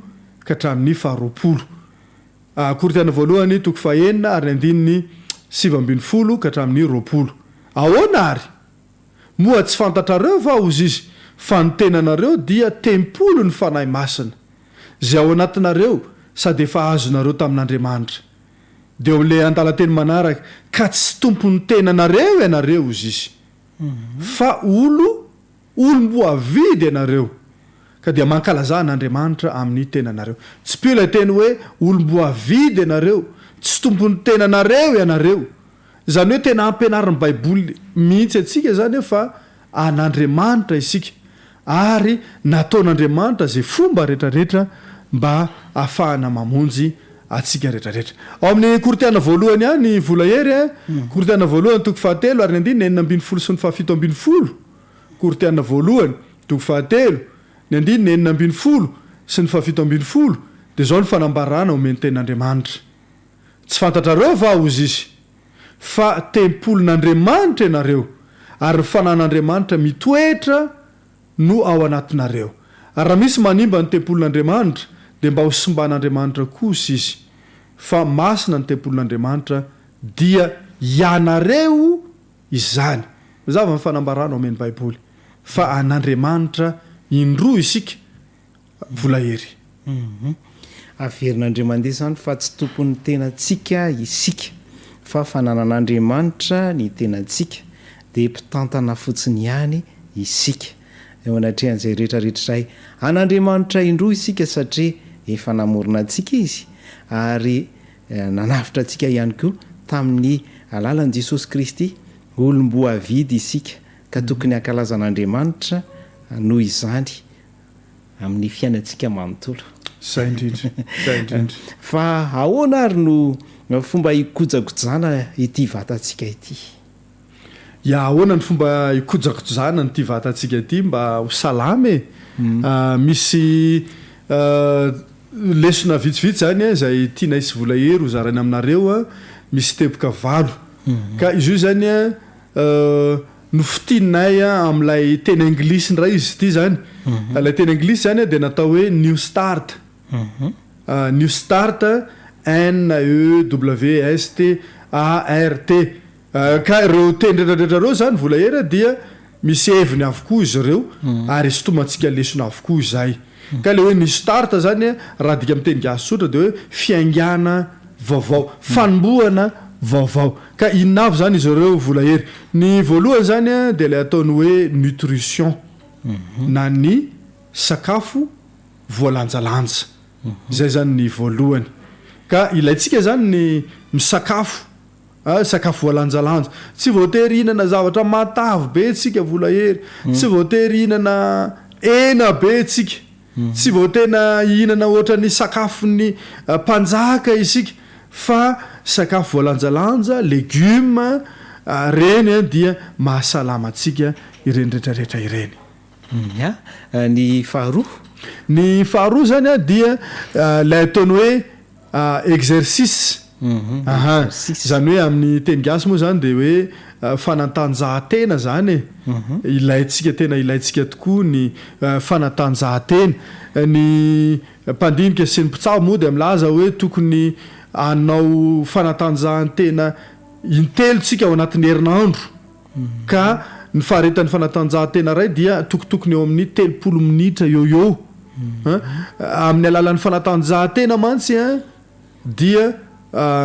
H: ka hatramin'ny 20 Koritiana voalohany toko fahenina ary ny andiny 7:20 ka hatramin'ny 20 ahoana ary moa tsy fantatrareo va ozy izy fa ny tenanareo dia tempolo ny fanahy masina zay ao anatinareo sady efa azonareo tamin'Andriamanitra de eo le andalateny manaraka ka tsy tompony tenanareo ianareo ozy izy fa olom-boavidy ianareo ka dia mankalaza n'Andriamanitra amin'ny tenanareo tsy pio ilay teny hoe olom-boavidy ianareo tsy tompony tenanareo ianareo zany hoe tena ampianariny baiboly mihitsy atsika zany fa an'Andriamanitra isika ary nataon'Andriamanitra zay fomba rehetrarehetra mba ahafahana mamonjy atsika rehetrarehetra ao amin'ny Koritiana voalohany any vola hery Koritiana voalohany toko 7 ary ny andiny 4:20 sy ny 7:20 Koritiana voalohany toko 7 ny andiny 4:20 sy ny 7:20 de zao ny fanambarana omeny ten'Andriamanitra tsy fantatrareo va ozy izy fa tempolon'andriamanitra ianareo ary ny fanan'andriamanitra mitoetra no ao anatinareo ary raha misy manimba ny tempolon'andriamanitra dia mba ho simban'andriamanitra kosa izy fa masina ny tempolon'andriamanitra dia ianareo izany mazava ny fanambarana omeny baiboly fa an'andriamanitra indroa isika volahery
G: averin'andriamandeha zany fa tsy tompon'ny tenantsika isika fa fananan'andriamanitra ny tenantsika dia mpitantana fotsiny ihany isika eo anatrehan'izay rehetrarehetra zay an'andriamanitra indroa isika satria efa namorona antsika izy ary nanavitra antsika ihany koa tamin'ny alalan'i Jesosy Kristy olom-boa vidy isika ka tokony hankalazan'andriamanitra noho izany amin'ny fiainantsika manontolo
H: zay indrindra
G: fa ahoana ary no fomba hikojakojana ity vatantsika ity
H: ahoana ny fomba hikojakojana nyity vatantsika ity mba ho salamy misy lesona vitsivitsy zany zay tiana isy volahery ho zarany aminareo misy teboka valo ka izy io zany no fitininay amin'ilay teny anglisy ndray izy ity zany lay teny anglisy zany dia natao hoe new start new start NEWSTART ka ireo teny rehetrarehetra reo zany volahery dia misy heviny avokoa izy ireo ary sotomantsika lesona avokoa izay ka le hoe ny start zany raha dika amin'ny teny gasy sotra dia hoe fiaingana vaovao fanombohana vaovao ka inavy zany izy ireo volahery ny voalohany zany dia ilay ataony hoe nutrition na ny sakafo voalanjalanja zay zany ny voalohany ka ilayntsika zany ny misakafo sakafo voalanjalanja tsy voatery hihinana zavatra matavy be tsika volahery tsy voatery hihinana ena be tsika tsy voatena hihinana ohatra ny sakafony mpanjaka isika fa sakafo voalanjalanja legioma reny dia mahasalama antsika ireny rehetrarehetra ireny
G: ny faharoa
H: zany dia lay ataony hoe exercice zany hoe amin'ny teny gasy moa zany dia hoe fanatanjahantena zany ilayntsika tena ilayntsika tokoa ny fanatanjahantena ny mpandinika sy ny mpitsabo moa dia milaza hoe tokony anao fanatanjahantena intelotsika ao anatin'ny herinandro ka ny faharetan'ny fanatanjahantena ray dia tokotokony eo amin'ny 30 minitra eo amin'ny alalan'ny fanatanjahantena mantsy dia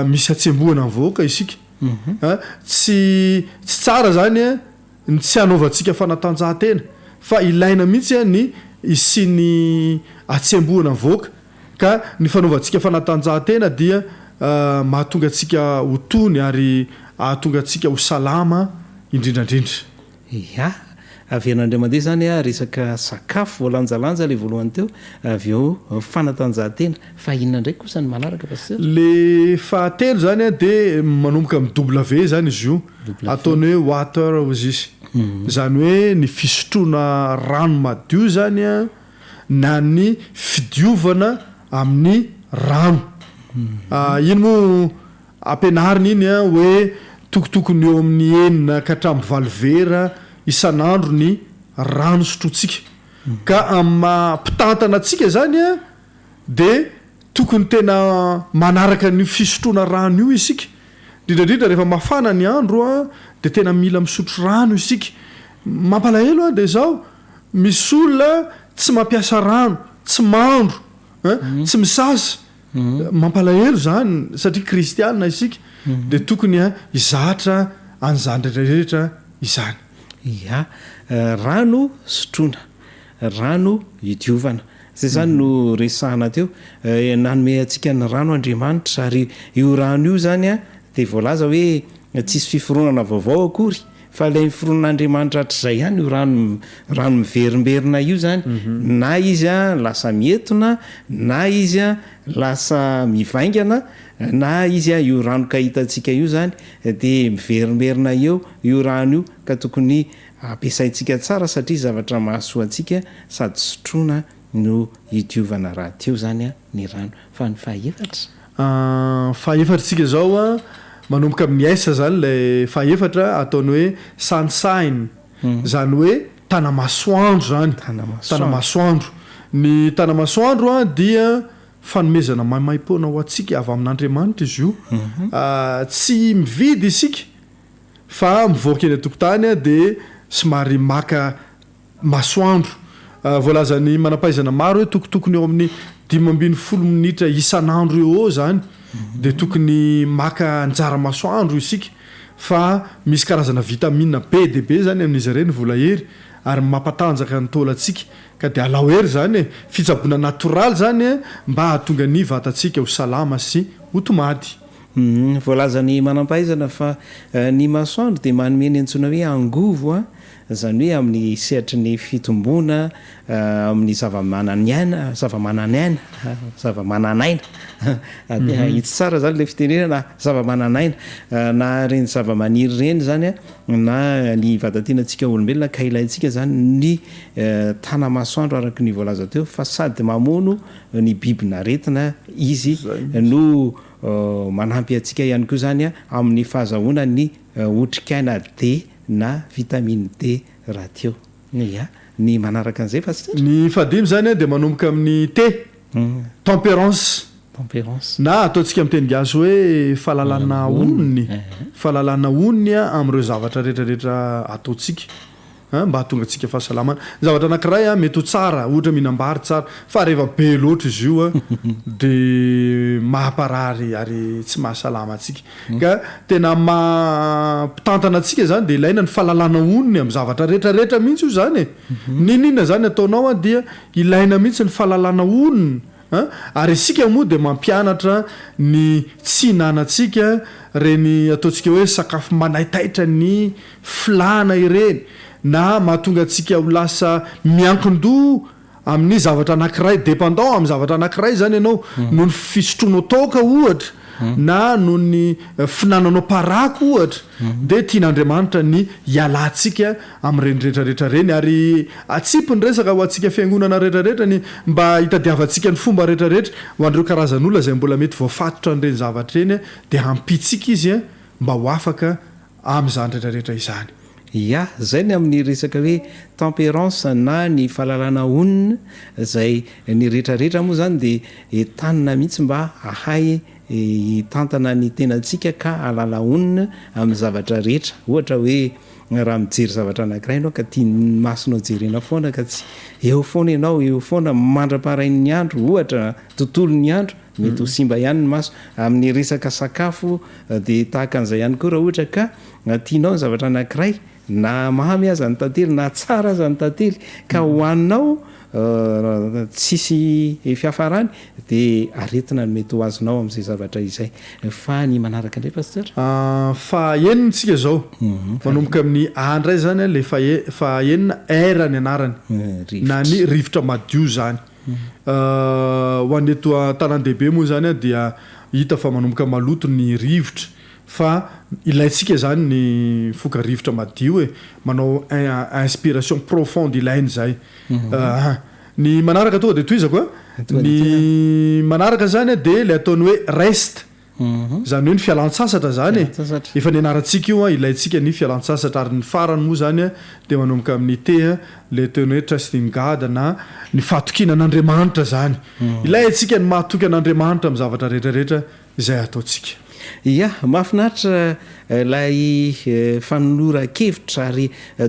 H: misy atsembohana mivoaka isika tsy tsara zany ny tsy hanaovantsika fanatanjahantena fa ilaina mihitsy ny isiny atsembohana mivoaka ka ny fanaovantsika fanatanjahantena dia mahatonga atsika ho tony ary ahatonga atsika ho salama indrindrandrindra
G: averin'andriamandeha zany resaka sakafo voalanjalanja le voalohany teo avy eo fanatanjahantena fa inona ndray kosa ny manaraka pasteur
H: le fahatelo zany dia manomboka amin'ny W zany izy io ataony hoe water osisy zany hoe ny fisotroana rano madio zany na ny fidiovana amin'ny rano iny moa ampianarina iny hoe tokotokony eo amin'ny enina ka hatramin'ny 20 vera isan'andro ny rano sotrotsika ka mpitantana atsika zany dia tokony tena manaraka ny fisotroana rano io isika indrindrandrindra rehefa mafana ny andro dia tena mila misotro rano isika mampalahelo dia zao misy olona tsy mampiasa rano tsy mandro tsy misasa mampalahelo zany satria kristianina isika dia tokony izatra an'izany rehetrarehetra izany
G: rano sotroana rano hidiovana zay zany no resahana teo nanome atsika ny rano Andriamanitra ary io rano io zany dia voalaza hoe tsisy fiforonana vaovao akory fa ilay miforonan'Andriamanitra hatr'izay ihany io rano miverimberina io zany na izy lasa mietona na izy lasa mivaingana na izy io rano ka hitantsika io zany dia miverimberina io rano io ka tokony ampiasaintsika tsara satria zavatra mahasoa antsika sady sotroana no hidiovana raha teo zany ny rano fa ny fahaefatra
H: fahaefatritsika zao manomboka amin'ny aisa zany lay faefatra ataony hoe sunshine zany hoe tanamasoandro zany tanamasoandro ny tanamasoandro a dia fanomezana maimaim-poana ho atsika avy amin'Andriamanitra izy io tsy mividy isika fa mivoaka eny a-tokotany a de somary maka masoandro voalazany manampaizana maro hoe tokotokony eo amin'ny 5 minitra isan'andro eo zany de tokony maka anjara masoandro isika fa misy karazana vitamine B de B zany amin'izy ireny volahery ary mampatanjaka ny taolatsika ka de alao hery zany fitsaboana natoraly zany mba hahatonga ny vatantsika ho salama sy otomady.
G: Voalazany manampaizana fa ny masoandro de manome ny antsoina hoe angovo zany hoe amin'ny sehatry ny fitombona amin'ny zavamananaina itsy tsara zany le fitenenana zavamananaina na reny zavamaniry reny zany na ny vatantenantsika olombelona ka ilaintsika zany ny tanamasoandro araky ny voalaza teo fa sady mamono ny biby naretina izy no manampy atsika ihany koa zany amin'ny fahazahoana ny otrikaina D na vitamine D raha teo ny manaraka an'izay fa
H: ny fadimy zany de manomboka amin'ny T tempérance na ataontsika amin'ny teny gasy hoe fahalalana onony amin'ireo zavatra rehetrarehetra ataontsika mba hahatonga atsika fahasalamana zavatra anankiray mety ho tsara ohatra mihinam-bary tsara fa rehefa be loatra izy io de mahaparary ary tsy mahasalama atsika ka tena mampitantana atsika zany de ilaina ny fahalalana onony amin'ny zavatra rehetrarehetra mihitsy io zany ninina zany ataonao dia ilaina mihitsy ny fahalalana onony ary isika moa de mampianatra ny tsinanatsika reny ataontsika hoe sakafo manaitaitra ny filana ireny na mahatonga atsika ho lasa miankin-doha amin'ny zavatra anankiray dépendant amin'ny zavatra anankiray zany ianao noho ny fisotroanao toka ohatra na noho ny finananao parako ohatra de tian'Andriamanitra ny hialantsika amin'ireny rehetrarehetra reny ary atsipy ny resaka ho atsika fiangonana rehetrarehetra ny mba hitadiavantsika ny fomba rehetrarehetra ho an'ireo karazan'olona zay mbola mety voafatotra an'ireny zavatra reny de hampitsika izy mba ho afaka amin'izany rehetrarehetra izany.
G: Zay ny amin'ny resaka hoe tempérance na ny fahalalana onona zay ny rehetrarehetra moa zany de tanina mihitsy mba ahay tantana ny tenantsika ka alala onona amin'ny zavatra rehetra ohatra hoe raha mijery zavatra anankiray ianao ka tia masonao jerena foana ka tsy eo foana mandra-parain'ny andro ohatra tontolo ny andro mety ho simba ihany ny maso amin'ny resaka sakafo de tahaka an'izay ihany koa raha ohatra ka tianao ny zavatra anankiray na mamy aza ny tantely na tsara aza ny tantely ka hoaninao tsisy fiafarany de aretina ny mety ho azonao amin'izay zavatra izay fa ny manaraka indray pasteur
H: fa enintsika zao manomboka amin'ny andray zany le fa enina era ny anarany na ny rivotra madio zany ho aneto tanan-dehibe moa zany dia hita fa manomboka maloto ny rivotra fa ilaintsika zany ny foka rivotra madio manao inspiration profonde ilainy zay ny manaraka tonga de toizako ny manaraka zany de le ataony hoe reste zany hoe ny fialan-tsasatra zany efa ny anarantsika io ilaintsika ny fialan-tsasatra ary ny farany moa zany de manomboka amin'ny te le ataony hoe trusting God na ny fahatokina an'Andriamanitra zany ilaintsika ny mahatoky an'Andriamanitra amin'ny zavatra rehetrarehetra izay ataontsika.
G: Mahafinaritra lay fanolora-kevitra ary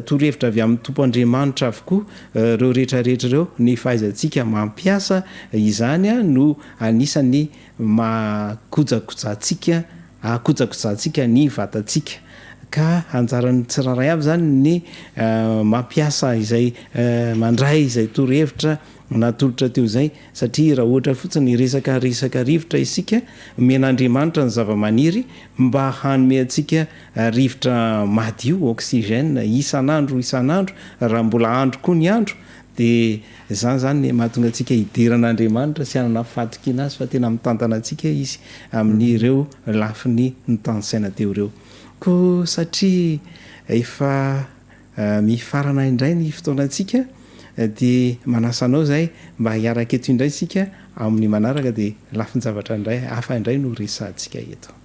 G: torohevitra avy amin'ny tompo Andriamanitra avokoa reo rehetrarehetra reo ny fahaizantsika mampiasa izany no anisany akojakojantsika ny vatantsika ka anjaran'ny tsiraray avy zany ny mampiasa izay mandray izay torohevitra natolotra teo zay satria raha ohatra fotsiny resaka rivotra isika men'Andriamanitra ny zavamaniry mba hanome atsika rivotra madio oxygène isan'andro raha mbola andro koa ny andro de zany mahatonga atsika hidiran'Andriamanitra sy anana fatokina azy fa tena mitantana atsika izy amin'ireo lafiny ny tansaina teo reo ko satria efa mifarana indray ny fotoanantsika de manasanao zay mba hiaraka eto indray sika amin'ny manaraka de lafiny zavatra indray hafa indray no resantsika eto.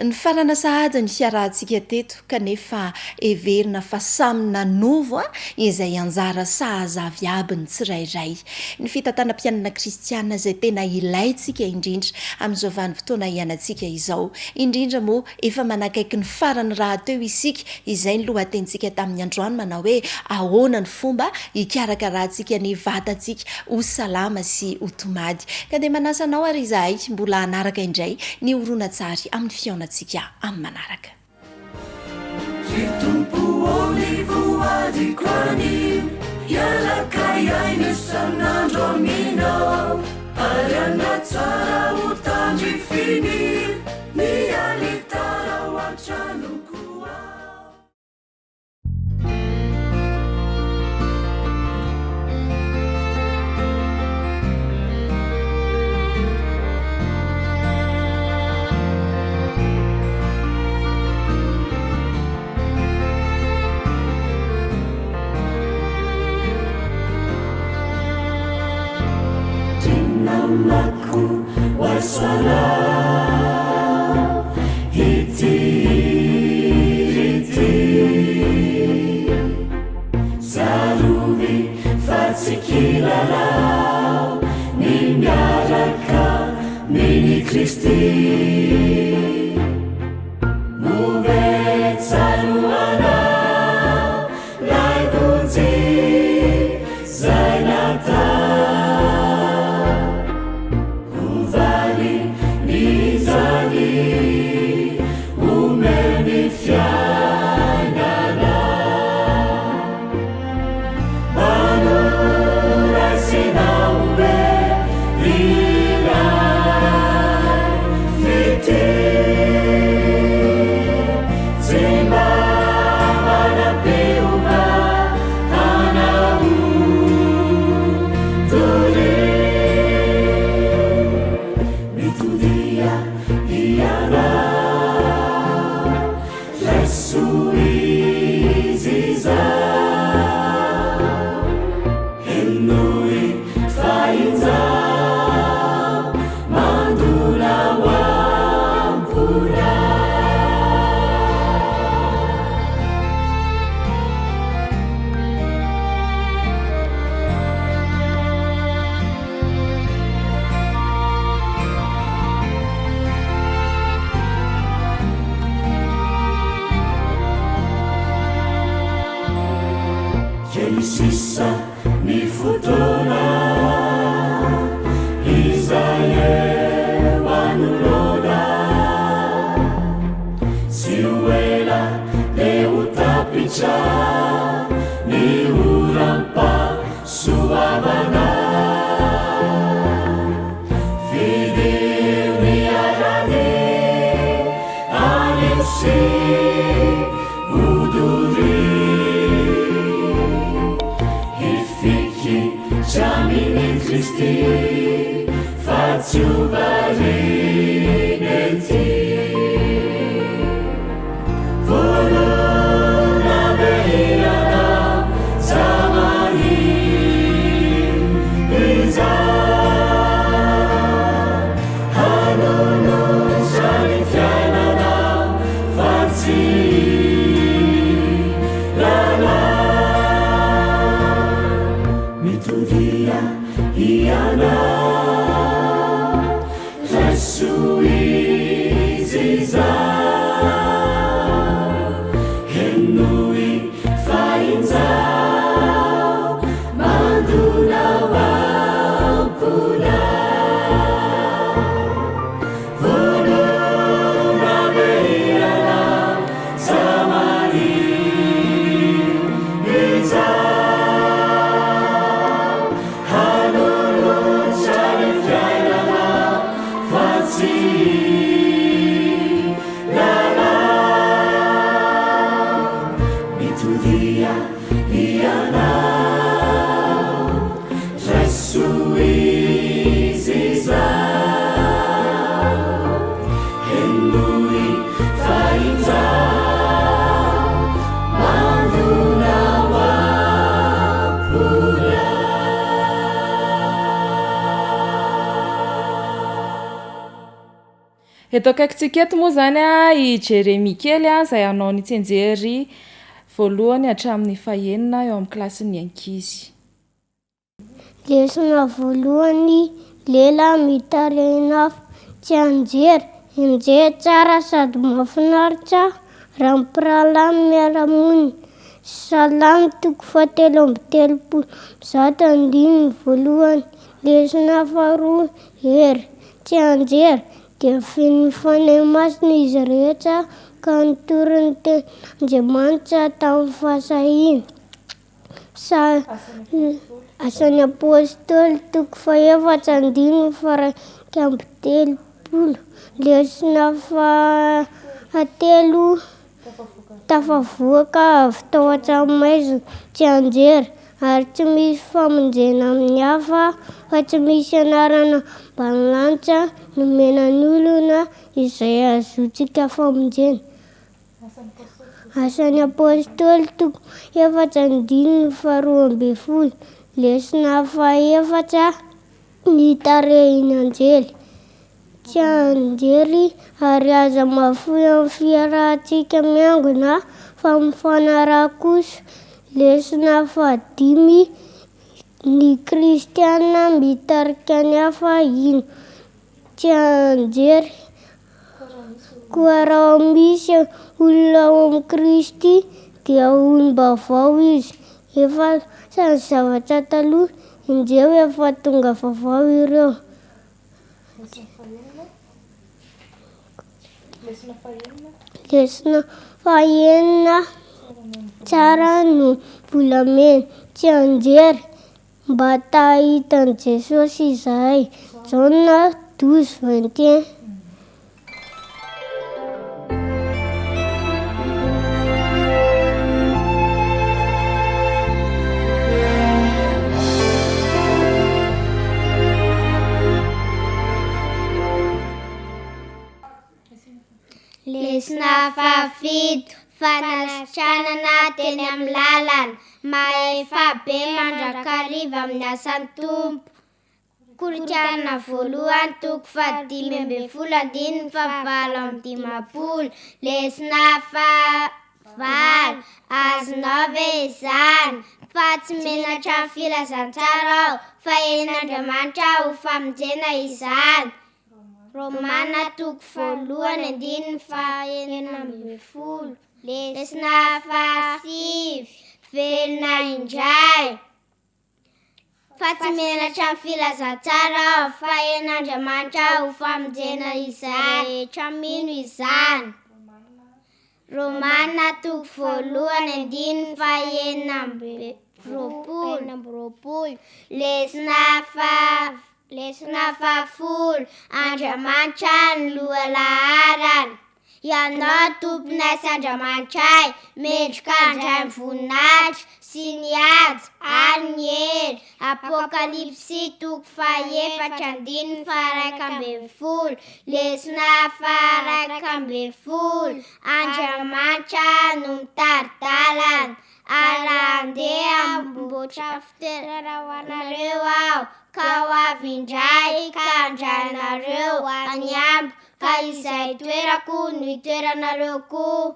F: ny farana sahady ny fiarahantsika teto kanefa everina fa samyna novo a izay anjara sahazavy aby ny tsirairay ny fitantanam-pianana kristiana izay tena ilayntsika indrindra amin'izao vanimpotoana ianantsika izao indrindra moa efa manakaiky ny farany raha teo isika izay ny lohatentsika tamin'ny androany manao hoe ahoana ny fomba hikarakarahantsika ny vatantsika ho salama sy ho tomady ka dia manasanao ary izahay mbola hanaraka indray ny oronatsary amin'ny fiaonantsika amin'ny manaraka
B: Jitumpuoni vuadi kwani Yala kaya inisanandro mino Ariana tsara utanji fini Ni alitara wachanukua Namaku wasala hiti Zaruvi fatsikilala Ninyaraka mini Kristi Nuve tsaruana Laivunzi zainata Sisa ni futona Isaie wanuloda Siuela de utapicha Ni urampa suavana Fidir ni arade Anesi uduri Jamini Kristi faccio varineti Volona veirana zamani Iza Hanono jani fianana Fazi Lala Mitudia iana Jesu iziza Henui fainza Manduna wampuna Volona veiana Zamani Iza See
A: eto akaikintsika eto moa zany a i Jeremy kely a zay anao nitsenjery voalohany hatramin'ny fahenina eo amin'ny klasin'ny ankizy.
I: Lesona voalohany lela mitarena tsy anjery enjery tsara sady mahafinaritra raha mipiralamy miara-monina salamy toko fatelo amby telopolo zato andininy voalohany lesona faharoa hery tsy anjery dia feno fanay masina izy rehetra ka nitoriny tenin'Andriamanitra tamin'ny fahasahina. Asan'ny apôstôly toko fahaefatra andininy faraika amby telopolo lesona fahatelo tafavoaka avy tao an-tranomaizina tsy anjery ary tsy misy famonjena amin'ny hafa fa tsy misy anarana ambanilanitra nomenany olona izay azotsika famonjena. Asan'ny apôstôly toko efatra andininy faharoa ambin'ny folo lesona fahaefatra nitarehiny anjely tsy anjery ary aza mahafoy amin'ny fiarahantsika miangona fa mifanaraha kosa lesona fahadimy ny kristianina mitarika ny hafa ino tsy anjery koa raha misy olona ao amin'ny Kristy dia olom-baovao izy efa samy zavatra taloha indreo efa tonga vaovao ireo. Lesona fahaenina tsara no volamena tsy anjery mba tahitan'i Jesosy izahay. Jauna 12:21.
J: Lesona fahafito fanasitranana teny amin'ny lalana maefa be mandrakariva amin'ny asan'ny tompo. Koritiana voalohany toko fahadimy ambin'ny folo andininy fahavalo amby dimapolo. Lesona fahavalo azonao ve izany fa tsy menatra amin'ny filazantsara aho fa hen'Andriamanitra ho famonjena izany. Romana toko voalohany andininy fahaenina ambin'ny folo. Lesona fahasivy velona indray fa tsy menatra amin'ny filazantsara aho fa hen'Andriamanitra ho famonjena izany rehetra mino izany. Romana toko voalohany andininy fahaenina amby roapolo. Lesona fahafolo Andriamanitra ny loha laharana. Ianao tompona sy Andriamanitray mendrika handray voninahitra sy ny ady ary ny hery. Apokalipsy toko fahaefatra andininy faharaika ambin'ny folo. Lesona faharaika ambin'ny folo Andriamanitra no mitady-dalana ala andeha amboatra fitoerana ho anareo aho ka ho avy indray ka handranareo any ambo ka izay toerako no itoeranareo koa.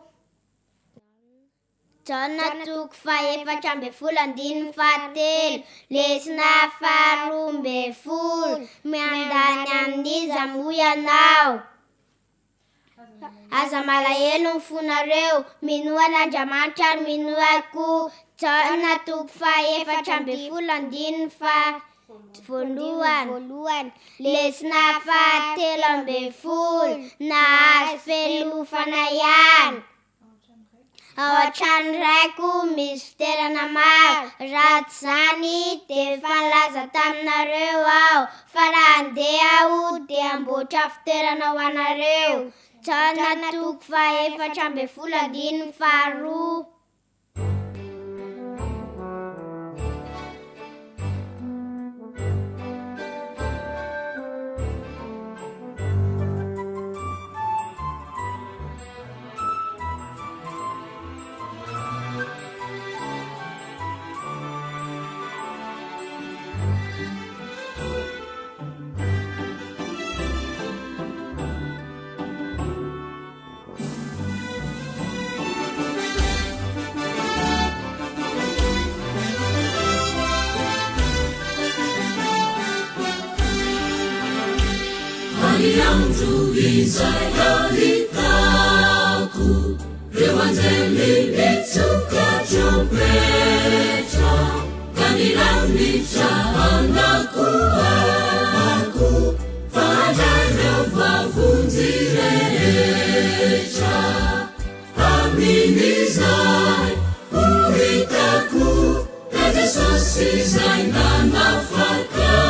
J: Jaona toko fahaefatra ambin'ny folo andininy fahatelo. Lesona faharoa ambin'ny folo miandany amin'iza moa ianao. Aza malahelo ny fonareo minoana Andriamanitra ary minoana koa. Jaona toko fahaefatra ambin'ny folo andininy voalohany. Lesona fahatelo ambin'ny folo nahazo felofana ihany. Ao an-trano raiko misy fitoerana maro. Raha tsy zany dia efa nilaza taminareo aho fa raha andeha aho dia amboatra fitoerana ho anareo. Jaona toko fahaefatra ambin'ny folo andininy faharoa.
E: any andro izay ahitako reo anjely mitsoka trompetra ka nilamitra anako ako fandrareo vavonjy rehetra amin'izay ho hitako na Jesosy izay nanafakay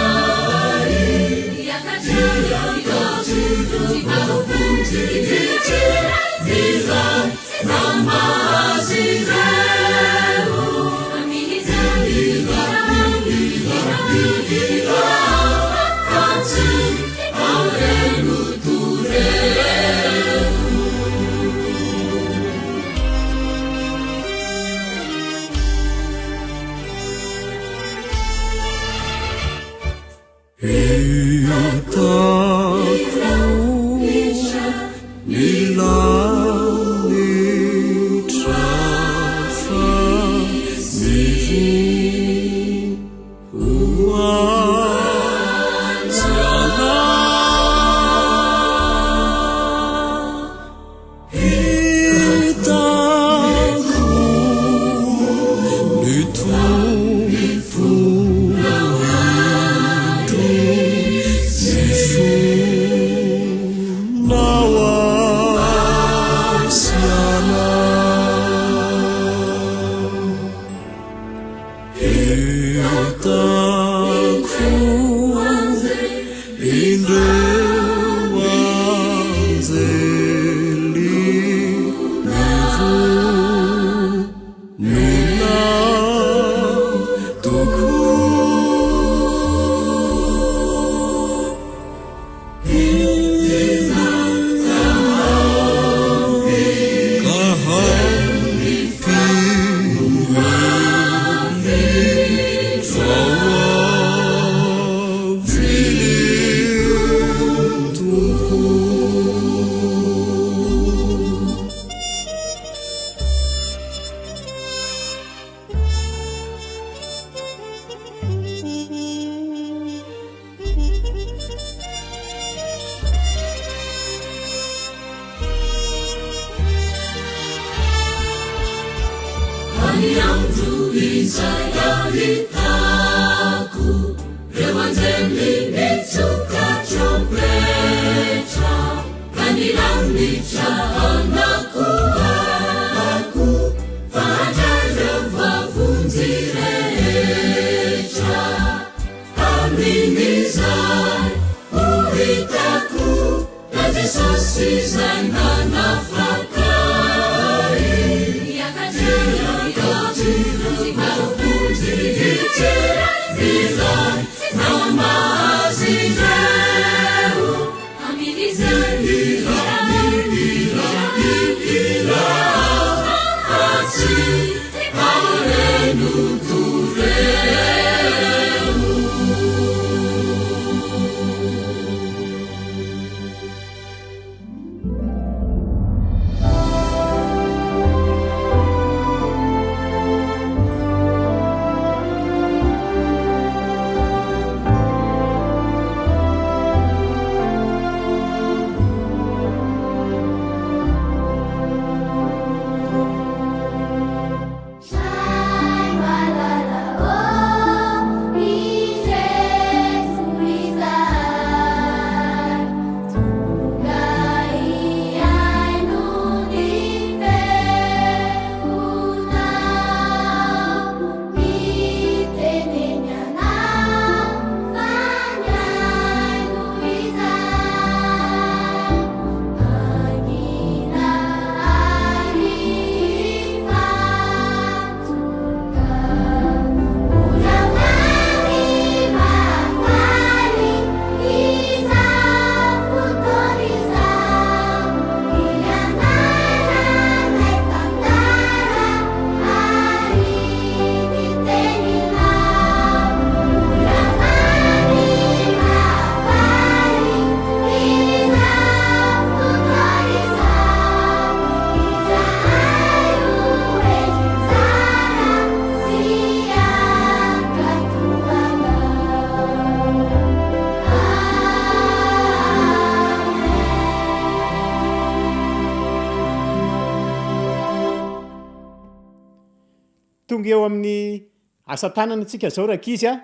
K: tonga eo amin'ny asa tanana antsika zao raka izy a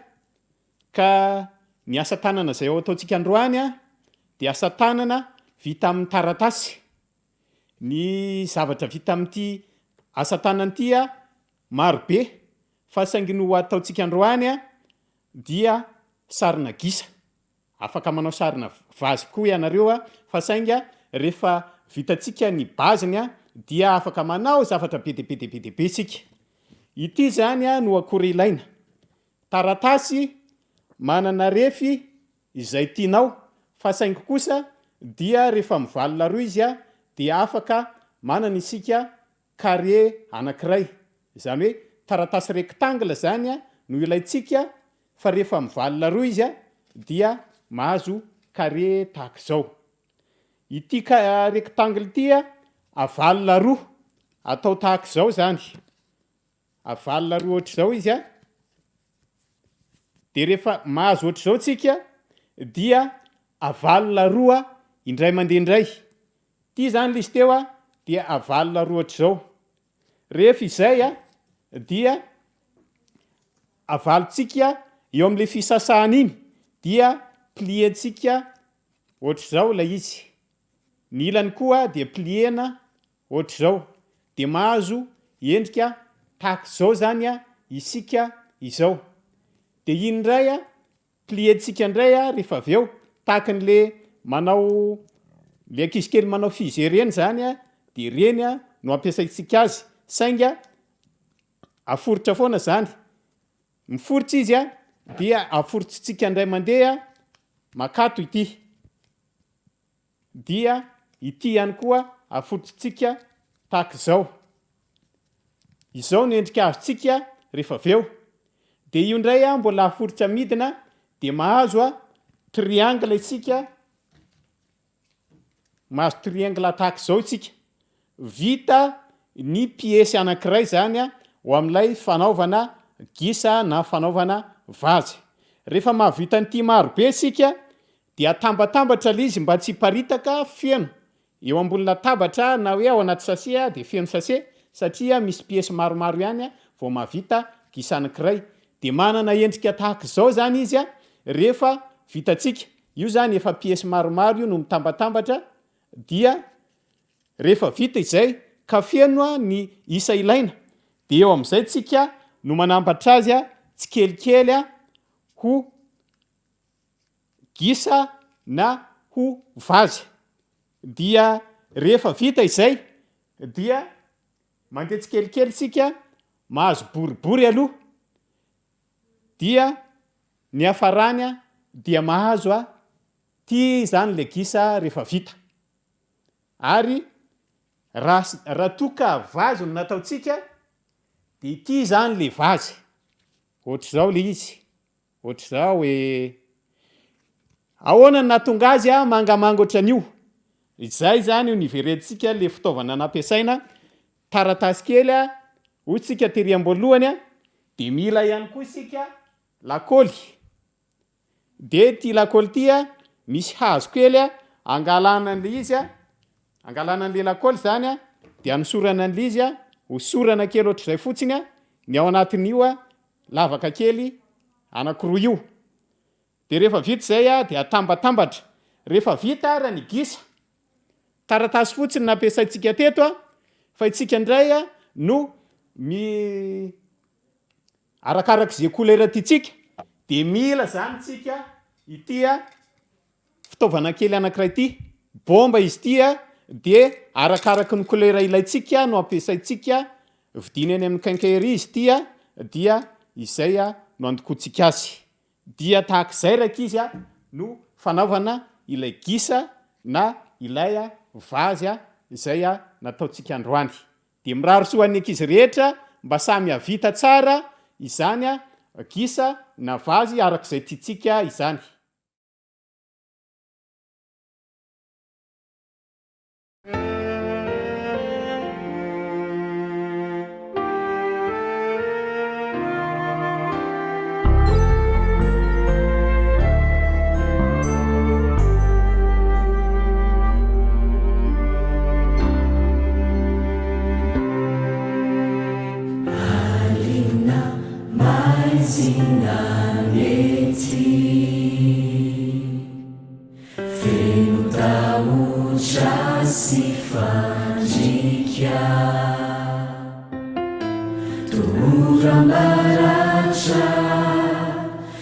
K: ka ny asa tanana zay ao ataontsika androany a de asa tanana vita amin'ny taratasy ny zavatra vita amin'ity asa tanan'ity a marobe fa saingy no ataontsika androany a dia sarina gisa afaka manao sarina vazy koa ianareo a fa sainga rehefa vitantsika ny baziny a dia afaka manao zavatra be be sika ity zany a no akora ilaina taratasy manana refy izay tianao fa saingy kosa dia rehefa mivalona roa izy a dia afaka manana isika carré anankiray zany hoe taratasy rectangle zany a no ilaitsika fa rehefa mivalona roa izy a dia mahazo carré tahaka zao ity rectangle ity a avalona roa atao tahaka zao zany avalona roa ohatra zao izy a de rehefa mahazo ohatra zao tsika dia avalona roa indray mandeha indray ty zany lizy teo a dia avalona roa ohatra zao rehefa izay a dia avalontsika eo am'le fisasahana iny dia plientsika ohatra zao la izy ny ilany koa dia pliena ohatra zao de mahazo endrika tahaka zao zany a isika izao de iny ndray a plientsika ndray a rehefa avy eo tahaka n'le manao le ankizy kely manao fusée reny zany a de reny a no ampiasaitsika azy sainga aforitra foana zany miforitra izy a dia aforitsitsika ndray mandeha makato ity dia ity ihany koa aforitsitsika tahaka zao izao no endrika azotsika rehefa avy eo de io ndray a mbola aforitra midina de mahazo a triangle isika mahazo triangle tahaka zao isika vita ny piesy anankiray zany a ho am'ilay fanaovana gisa na fanaovana vazy rehefa mahavita nyity marobe sika de atambatambatra le izy mba tsy hiparitaka feno eo ambony latabatra na hoe ao anaty sase de feno sase satria misy piesy maromaro ihany a vao mahavita gisa anankiray de manana endrika tahaka zao zany izy a rehefa vitatsika io zany efa piesy maromaro io no mitambatambatra dia rehefa vita izay ka fenoa ny isa ilaina de eo am'izay tsika no manambatra azy a tsy kelikely a ho gisa na ho vazy dia rehefa vita izay dia mandeha tsy kelikely sika mahazo boribory aloha dia ny afarany a dia mahazo a ty zany le gisa rehefa vita ary raha toka vazy no nataotsika de ity zany le vazy ohatra zao le izy ohatra zao hoe ahoana ny natonga azy a mangamanga ohatran'io izay zany io niverentsika le fitaovana nampiasaina taratasy kely a hotsika teriam-boalohany a de mila ihany koa isika lakôly de ty lakôly ty a misy hazo kely a angalana an'le izy a angalana an'le lakôly zany a de anosorana an'le izy a hosorana kely ohatr'izay fotsiny a ny ao anatin'io a lavaka kely anankiroa io de rehefa vita zay a de atambatambatra rehefa vita raha ny gisa taratasy fotsiny nampiasaitsika teto a fa itsika ndray a no arakarak'izay couleur tytsika de mila zany tsika ity a fitaovana kely anankiray ity bomba izy ty a de arakaraky ny couleur ilaitsika no ampiasaitsika vidiny any amin'ny quincaillerie izy ty a dia izay a no andokotsika azy dia tahak'izay raka izy a no fanaovana ilay gisa na ilay a vazy a izay a nataotsika androany de miraro soan'ny ankizy rehetra mba samy havita tsara izany a gisa na vazy arak'izay tiatsika izany
B: Hallelujah. aizinanety feno tamotra sy fandrika torambaratra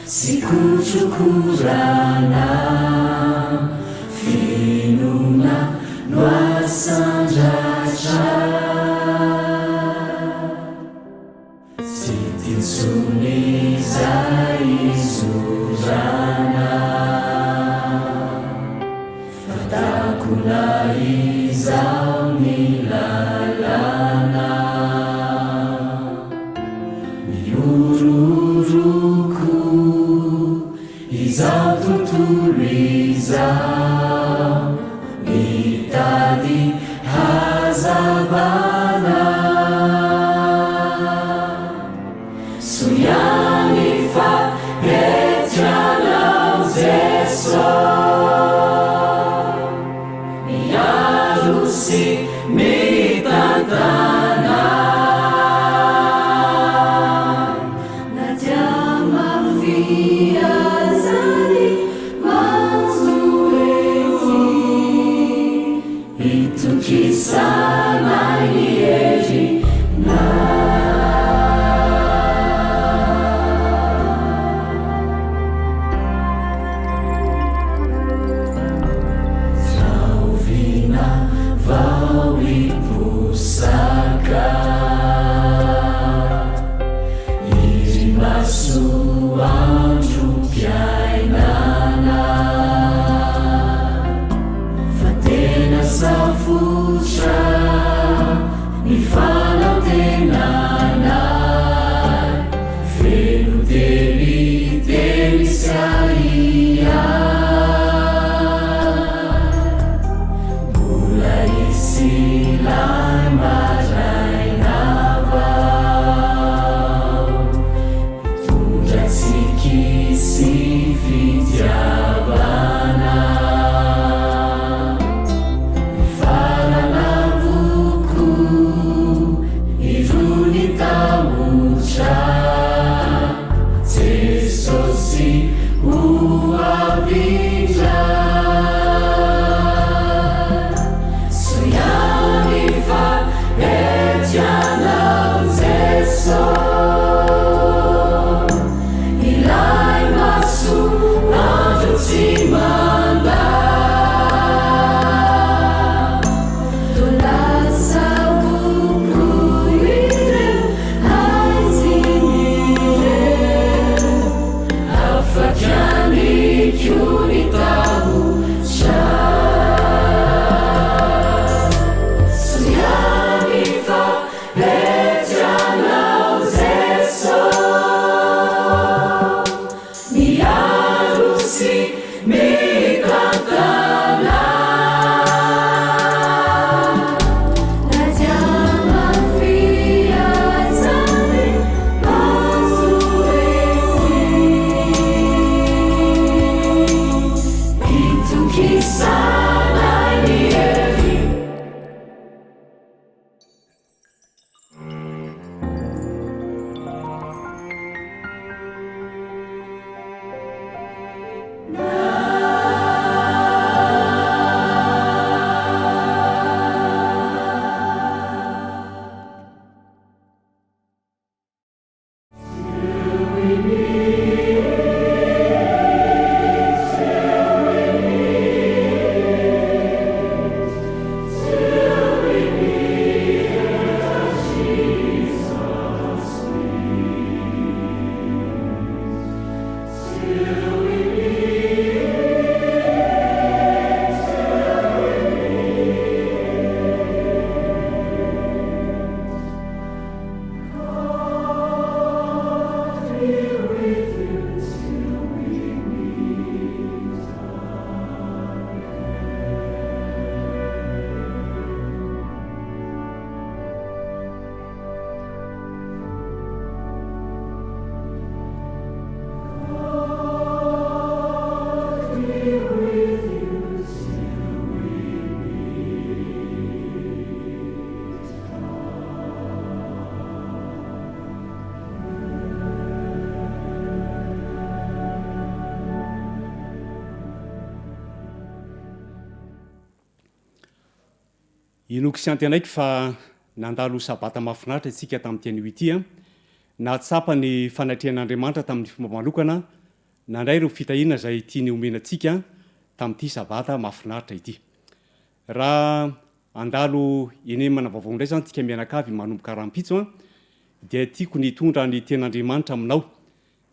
B: sy kotrokorana finona no asandratra sy tinsony zay izorana fatakona izao ny lalana miororoko izao tontolo izao mitady hazavana soiany fa etianao Jeso miaro sy mitantana nadia mafiazany mazoety itokisana iery na zaovina vao iposaka iry masoandro mpiainana fa tena safotra ny fanantenana feno telitely saia mbola isilay maraina vao tondratsiky sy fitiavana farana voko irony tamotra Jesosy ho avindra soiany fa etianao Jeso ilay maso andro tsy manda tolasa voko ireo aizinireo afakyany kiony tamotra soiany fa etianao Jeso miaro sy mitantana nadia mafiazany mazoety itokisana iery
K: inoko sy antenaiky fa nandalo sabata mahafinaritra itsika tamin'nytian'io ity a natsapa ny fanatrehan'andriamanitra tamin'ny fomba malokana nandray reo fitahina zay tia ny omenantsika tamin'ity sabata mahafinaritra ity raha andalo enemana vaovao indray zany tsika mianakavy manomboka rahampitso a dia tiako nitondra ny ten'andriamanitra aminao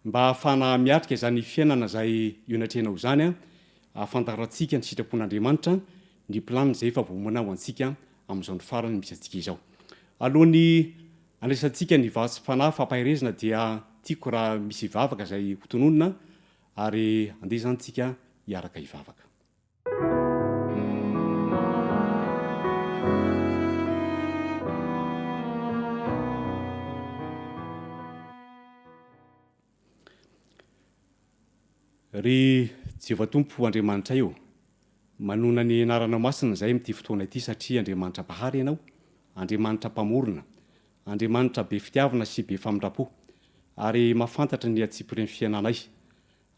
K: mba ahafana miatrika zany fiainana zay ionatrenao zany a ahafantarantsika ny sitrapon'andriamanitra ny planiny zay efa vomonao antsika amin'izao ny farany misy antsika izao alohan'ny andraisantsika ny vatsy fanahy fampahirezina dia tiako raha misy vavaka zay hotononona ary andeha zanytsika hiaraka hivavaka ry Jehova Tompo Andriamanitra io manona ny anarana masina zay amin'ity fotoana ity satria Andriamanitra mpahary ianao Andriamanitra mpamorona Andriamanitra be fitiavana sy be famindrapo ary mahafantatra ny atsipireny fiainanay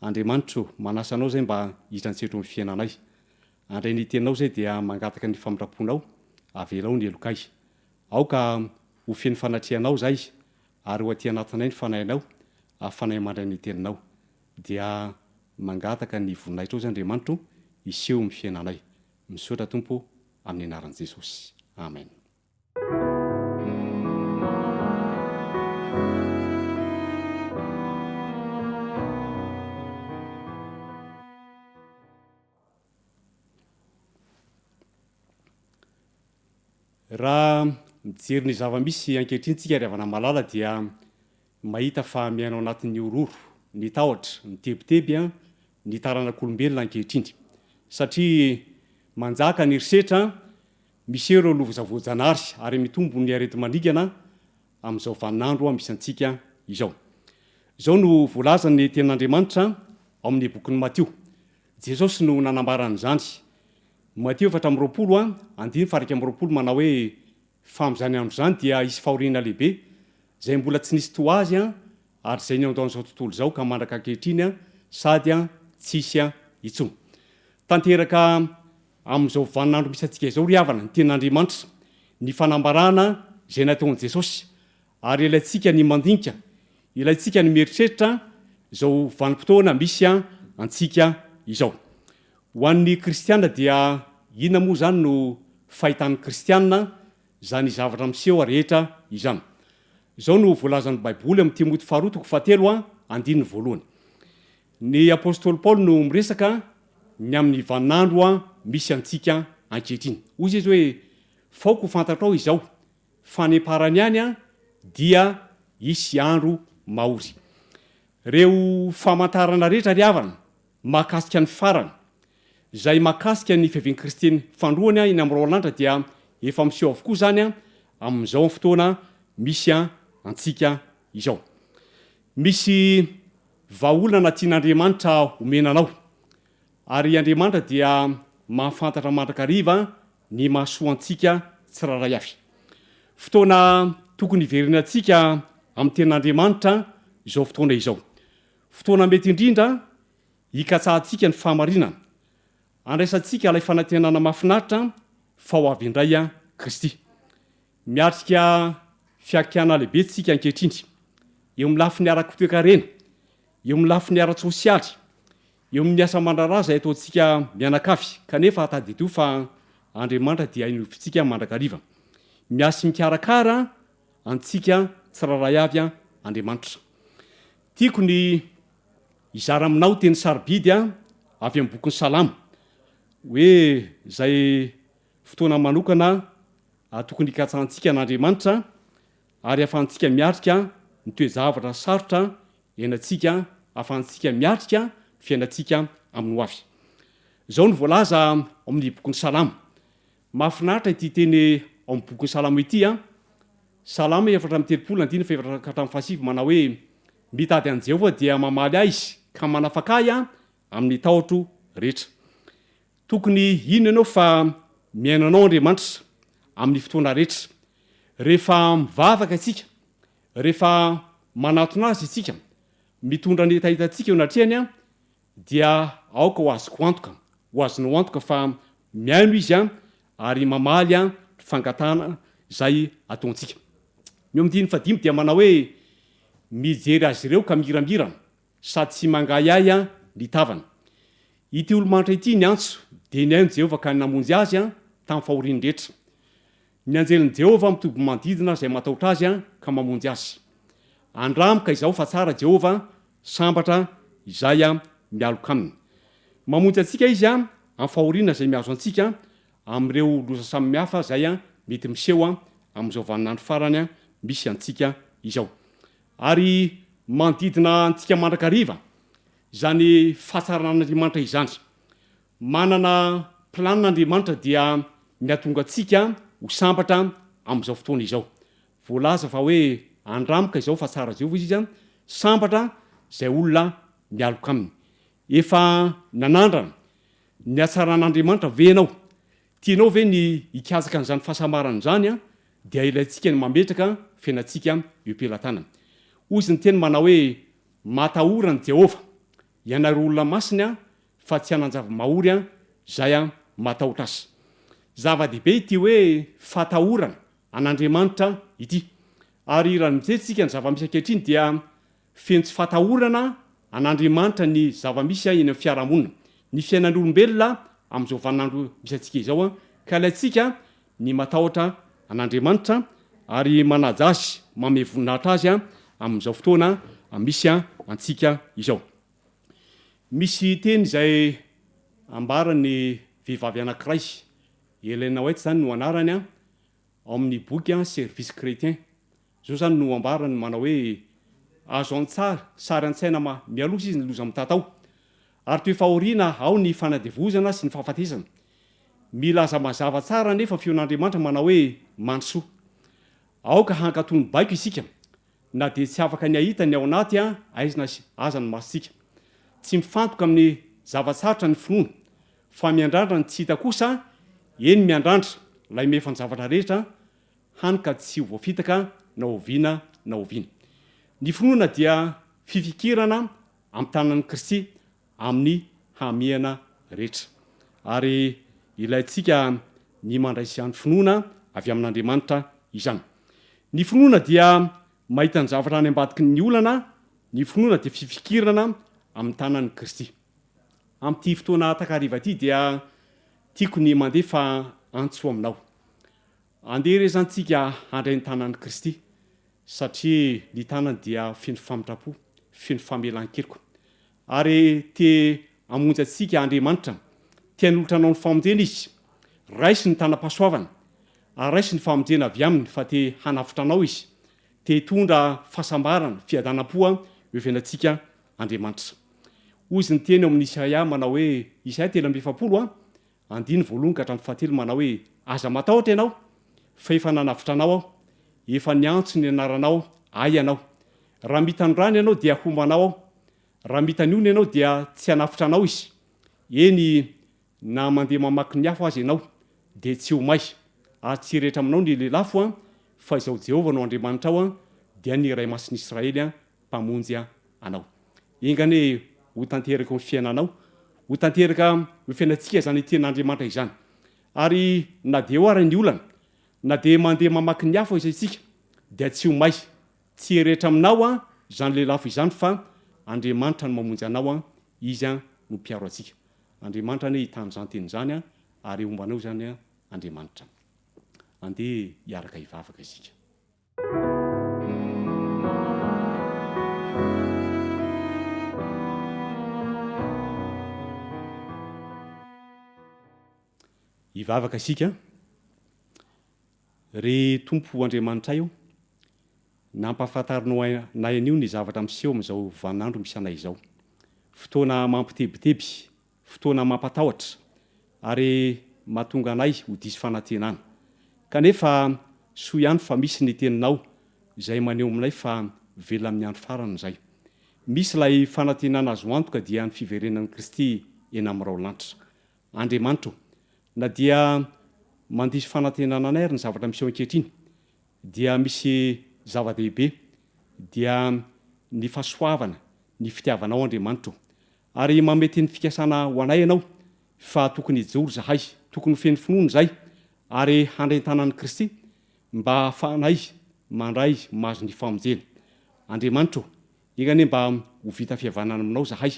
K: Andriamanitra manasa anao zay mba hitrantsero amin'ny fiainanay andray ny tenao zay dia mangataka ny famindraponao avelao ny elokay aoka ho feny fanatrehanao zay ary ho aty anatinay ny fanahinao afanay mandray ny teninao dia mangataka ny voninahitra ao zay Andriamanitra iseho amin'ny fiainanay misaotra Tompo amin'ny anaran'i Jesosy amen raha mijery ny zava-misy ankehitriny-tsika ry havana malala dia mahita fa miainao anatin'ny ororo ny tahotra ny tebiteby a ny taranak'olombelona ankehitriny satria manjaka ny risetra misy ireo lovozavoajanary ary mitombo ny arety manigana amin'izao vaninandro a misy antsika izao izao no voalazany ten'Andriamanitra ao amin'ny bokin'ny Matio Jesosy no nanambarany zany Matio 4:20 andiny faraka am'roapolo manao hoe famizany andro zany dia isy fahoriana lehibe zay mbola tsy nisy to azy a ary zay ny andaon'izao tontolo zao ka mandraka ankehitriny a sady a tsisy a itsony tanteraka amin'izao vaninandro misy antsika izao ry havana ny ten'Andriamanitra ny fanambarana zay nataon'i Jesosy ary ilaitsika ny mandinika ilaitsika ny mieritreritra zao vanim-potoana misy a antsika izao ho an'ny kristiana dia inona moa zany no fahitan'ny kristiana zany zavatra miseho rehetra izany izao no voalazan'ny baiboly amin'ny Timoty 2:7 ny apôstôly Paoly no miresaka ny amin'ny vaninandro misy antsika ankehitriny ozy izy hoe faoko fantatrao izao faneparany ihany dia isy andro mahory reo famantarana rehetra ry havana mahakasika ny farany zay mahakasika ny fiavian'ny kristiany fandroany iny amin'ny roalandra dia efa miseho avokoa zany amin'izao fotoana misy antsika izao misy vahaolana tian'Andriamanitra omenanao ary Andriamanitra dia mahafantatra mandrakariva ny mahasoantsika tsiraray avy fotoana tokony iverinantsika amin'ny ten'Andriamanitra izao fotoana izao fotoana mety indrindra hikatsahantsika ny fahamarinana andraisantsika ilay fanantenana mahafinaritra fa ho avy indray Kristy miatrika fiakiana lehibe tsika ankehitriny eo amin'ny lafiny ara-toe-karena eo amin'ny lafiny ara-tsosialy eo amin'ny asa mandrara zay ataontsika mianakavy kanefa tadito fa Andriamanitra dia inofintsika mandrakariva miasy mikarakara antsika tsiraray avy Andriamanitra tiako ny izara aminao teny sarobidy avy amin'ny bokin'ny Salamo hoe zay fotoana manokana tokony hikatsahantsika n'Andriamanitra ary ahafahantsika miatrika ny toe-javatra sarotra ianatsika ahafahantsika miatrika fiainatsika amin'ny ho avy izao no voalaza amin'ny bokin'ny Salamo mahafinaritra ity teny ao amin'ny bokin'ny Salamo ity Salamo 4:30 manao hoe mitady an' Jehova dia mamaly ahy izy ka manafaka ahy amin'ny taotro rehetra tokony ino ianao fa miainanao Andriamanitra amin'ny fotoana rehetra rehefa mivavaka atsika rehefa manatona azy itsika mitondra ny etahitantsika eo anatrehany dia aoka ho azoko antoka ho azonao antoka fa miaino izy ary mamaly fangatana zay ataontsika. Miomdiny fadimy dia manao hoe mijery azy ireo ka miramirana sady tsy mangay a ny tavana. Ity olo-manitra ity ny antso de ny aino Jehova ka namonjy azy tamin'ny fahoriany rehetra. Ny anjelin'i Jehova mitoby mandidina zay matahotra azy ka mamonjy azy. Andramika izao fa tsara Jehova sambatra izay mialoka aminy. Mamonjy antsika izy amin'ny fahoriana zay miazo antsika amin'ireo loza samihafa zay mety miseho amin'izao vaninandro farany misy antsika izao. Ary manodidina antsika mandrakariva zany fahasaran'Andriamanitra izany. Manana planin'Andriamanitra dia miatonga antsika ho sambatra amin'izao fotoana izao. Voalaza fa hoe andramika izao fa tsara Jehova izy sambatra zay olona mialoka aminy. Efa nanandrana ny atsaran'Andriamanitra ve ianao? Tianao ve ny ikasaka an'izany fahasamarana zany dia ilayntsika ny mametraka fiainantsika eo am-pelantanana. Ozy ny teny manao hoe matahorany Jehova ianareo olona masiny fa tsy hanan-java-mahory zay matahotra azy. Zava-dehibe ity hoe fatahorana an'Andriamanitra ity. Ary raha mijery ny zava-misy ankehitriny dia feno tsy fatahorana an'Andriamanitra ny zava-misy eny amin'ny fiarahamonina. Ny fiainan'olombelona amin'izao vaninandro misy antsika izao ka ilayntsika ny matahotra an'Andriamanitra ary manaja azy, manome voninahitra azy amin'izao fotoana misy antsika izao. Misy teny izay ambarany vehivavy anankiray, Elena White zany no anarany ao amin'ny boky Service Chrétien. Zao zany no ambarany manao hoe azo an-tsara sary an-tsaina mialosa izy ny loza mitatao. Ary toy fahoriana ao ny fanadevozana sy ny fahafatesana. Milaza mazava tsara nefa feon'Andriamanitra manao hoe mandrosoa. Aoka hankatony baiko isika na de tsy afaka ny ahita ny ao anaty aizina aza ny masitsika. Tsy mifantoka amin'ny zavatsarotra ny finoana fa miandrandra ny tsy hita kosa eny miandrandra lay mefa ny zavatra rehetra hanika tsy ho voafitaka na oviana na oviana. Ny finoana dia fifikirana amin'ny tanan'i Kristy amin'ny hamiana rehetra. Ary ilayntsika ny mandray izany finoana avy amin'Andriamanitra izany. Ny finoana dia mahita ny zavatra any ambadiky ny olana, ny finoana dia fifikirana amin'ny tanan'i Kristy. Amin'ity fotoana takariva ity dia tiako ny mandefa antso aminao. Andeha rezantsika handray ny tanan'i Kristy satria ny tanany dia feno famitrapo, feno famelan-keloko. Ary te amonjy antsika Andriamanitra, tia nolotra anao ny famonjena izy. Raisy ny tanam-pahasoavana, ary raisy ny famonjena avy aminy fa te hanafitra anao izy. Te hitondra fahasambarana, fiadanam-po eo fiainantsika Andriamanitra. Ozy ny teny amin'ny Isaia manao hoe Isaia 3:7 andiny voalohany ka hatramin'ny fahatelo manao hoe aza matahotra ianao fa efa nanafitra anao aho, efa niantso ny anaranao ay ianao. Raha mitany rano ianao dia hombanao aho, raha mitany ona ianao dia tsy hanafitra anao izy. Eny na mandeha mamaky ny afo azy ianao dia tsy ho may, ary tsy rehetra aminao ny lelafo fa izao Jehova no Andriamanitra ao dia ny Ray Masin'i Israely mpamonjy anao. Engane ho tanteraka ny fiainanao, ho tanteraka ny fiainantsika zany ten'Andriamanitra izany. Ary na dia eo ary ny olana, na dia mandeha mamaky ny afo izay tsika dia tsy ho may, tsy rehetra aminao zany lelafo izany fa Andriamanitra no mamonjy anao izy no mpiaro antsika. Andriamanitra ne hitany zany teny zany ary hombanao zany Andriamanitra. Andeha hiaraka hivavaka isika. Hivavaka isika. Re Tompo Andriamanitra io nampahafantarinao nay anio ny zavatra miseho amin'izao vaninandro misy anay izao. Fotoana mampitebiteby, fotoana mampatahotra ary mahatonga anay ho diso fanantenana. Kanefa soa ihany fa misy ny teninao izay maneho aminay fa velona amin'ny andro farany izay. Misy lay fanantenana azo antoka dia ny fiverenan'i Kristy eny amin'ny raolanitra. Andriamanitra, na dia mandiso fanantenana anay ary ny zavatra miseho ankehitriny dia misy zava-dehibe dia ny fahasoavana, ny fitiavanao Andriamanitra. Ary mamety ny fikasana ho anay ianao fa tokony hijoro zahay, tokony feno finoana zay ary handrentanan'i Kristy mba hahafahanay mandray mahazo ny famonjeny. Andriamanitra igany mba ho vita fihavanana aminao zahay.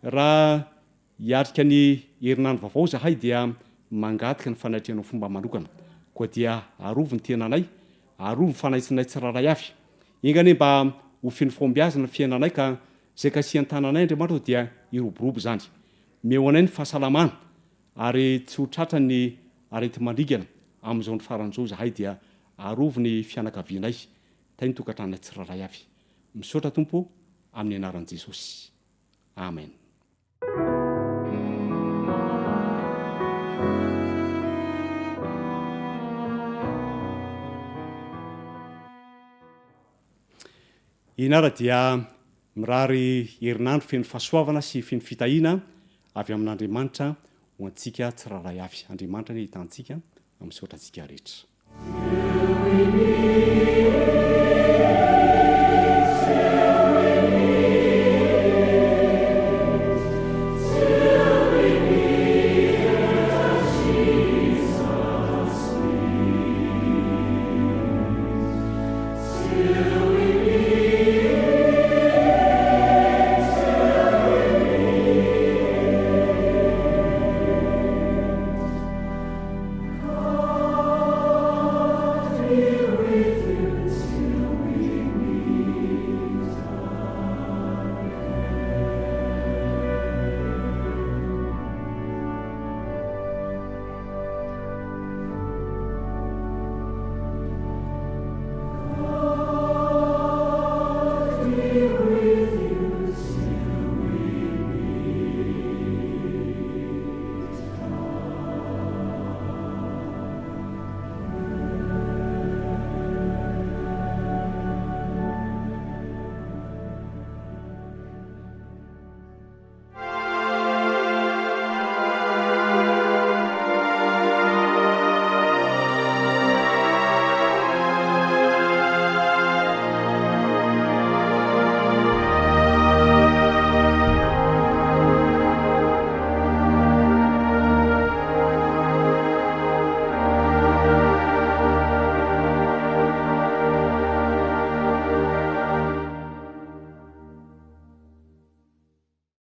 K: Raha hiatrika ny herinandro vaovao zahay dia mangataka ny fanatrehanao fomba manokana, koa dia arovo ny tenanay, arovo ny fanaitsinay tsiraray avy. Ingany mba ho feno fombiazana ny fiainanay ka zay kasiany tananay Andriamanitra dia iroborobo zany. Meo anay ny fahasalamana ary tsy ho tratra ny arety mandrigana amin'izao ny faran'izao zahay dia arovo ny fianakavianay, tay ny tokantranay tsiraray avy. Misaotra Tompo amin'ny anaran'i Jesosy. Amen. Inara dia mirary herinandro feno fahasoavana sy feno fitahiana avy amin'Andriamanitra ho antsika tsiraray avy. Andriamanitra ny hitantsika amin'ny saotra antsika rehetra.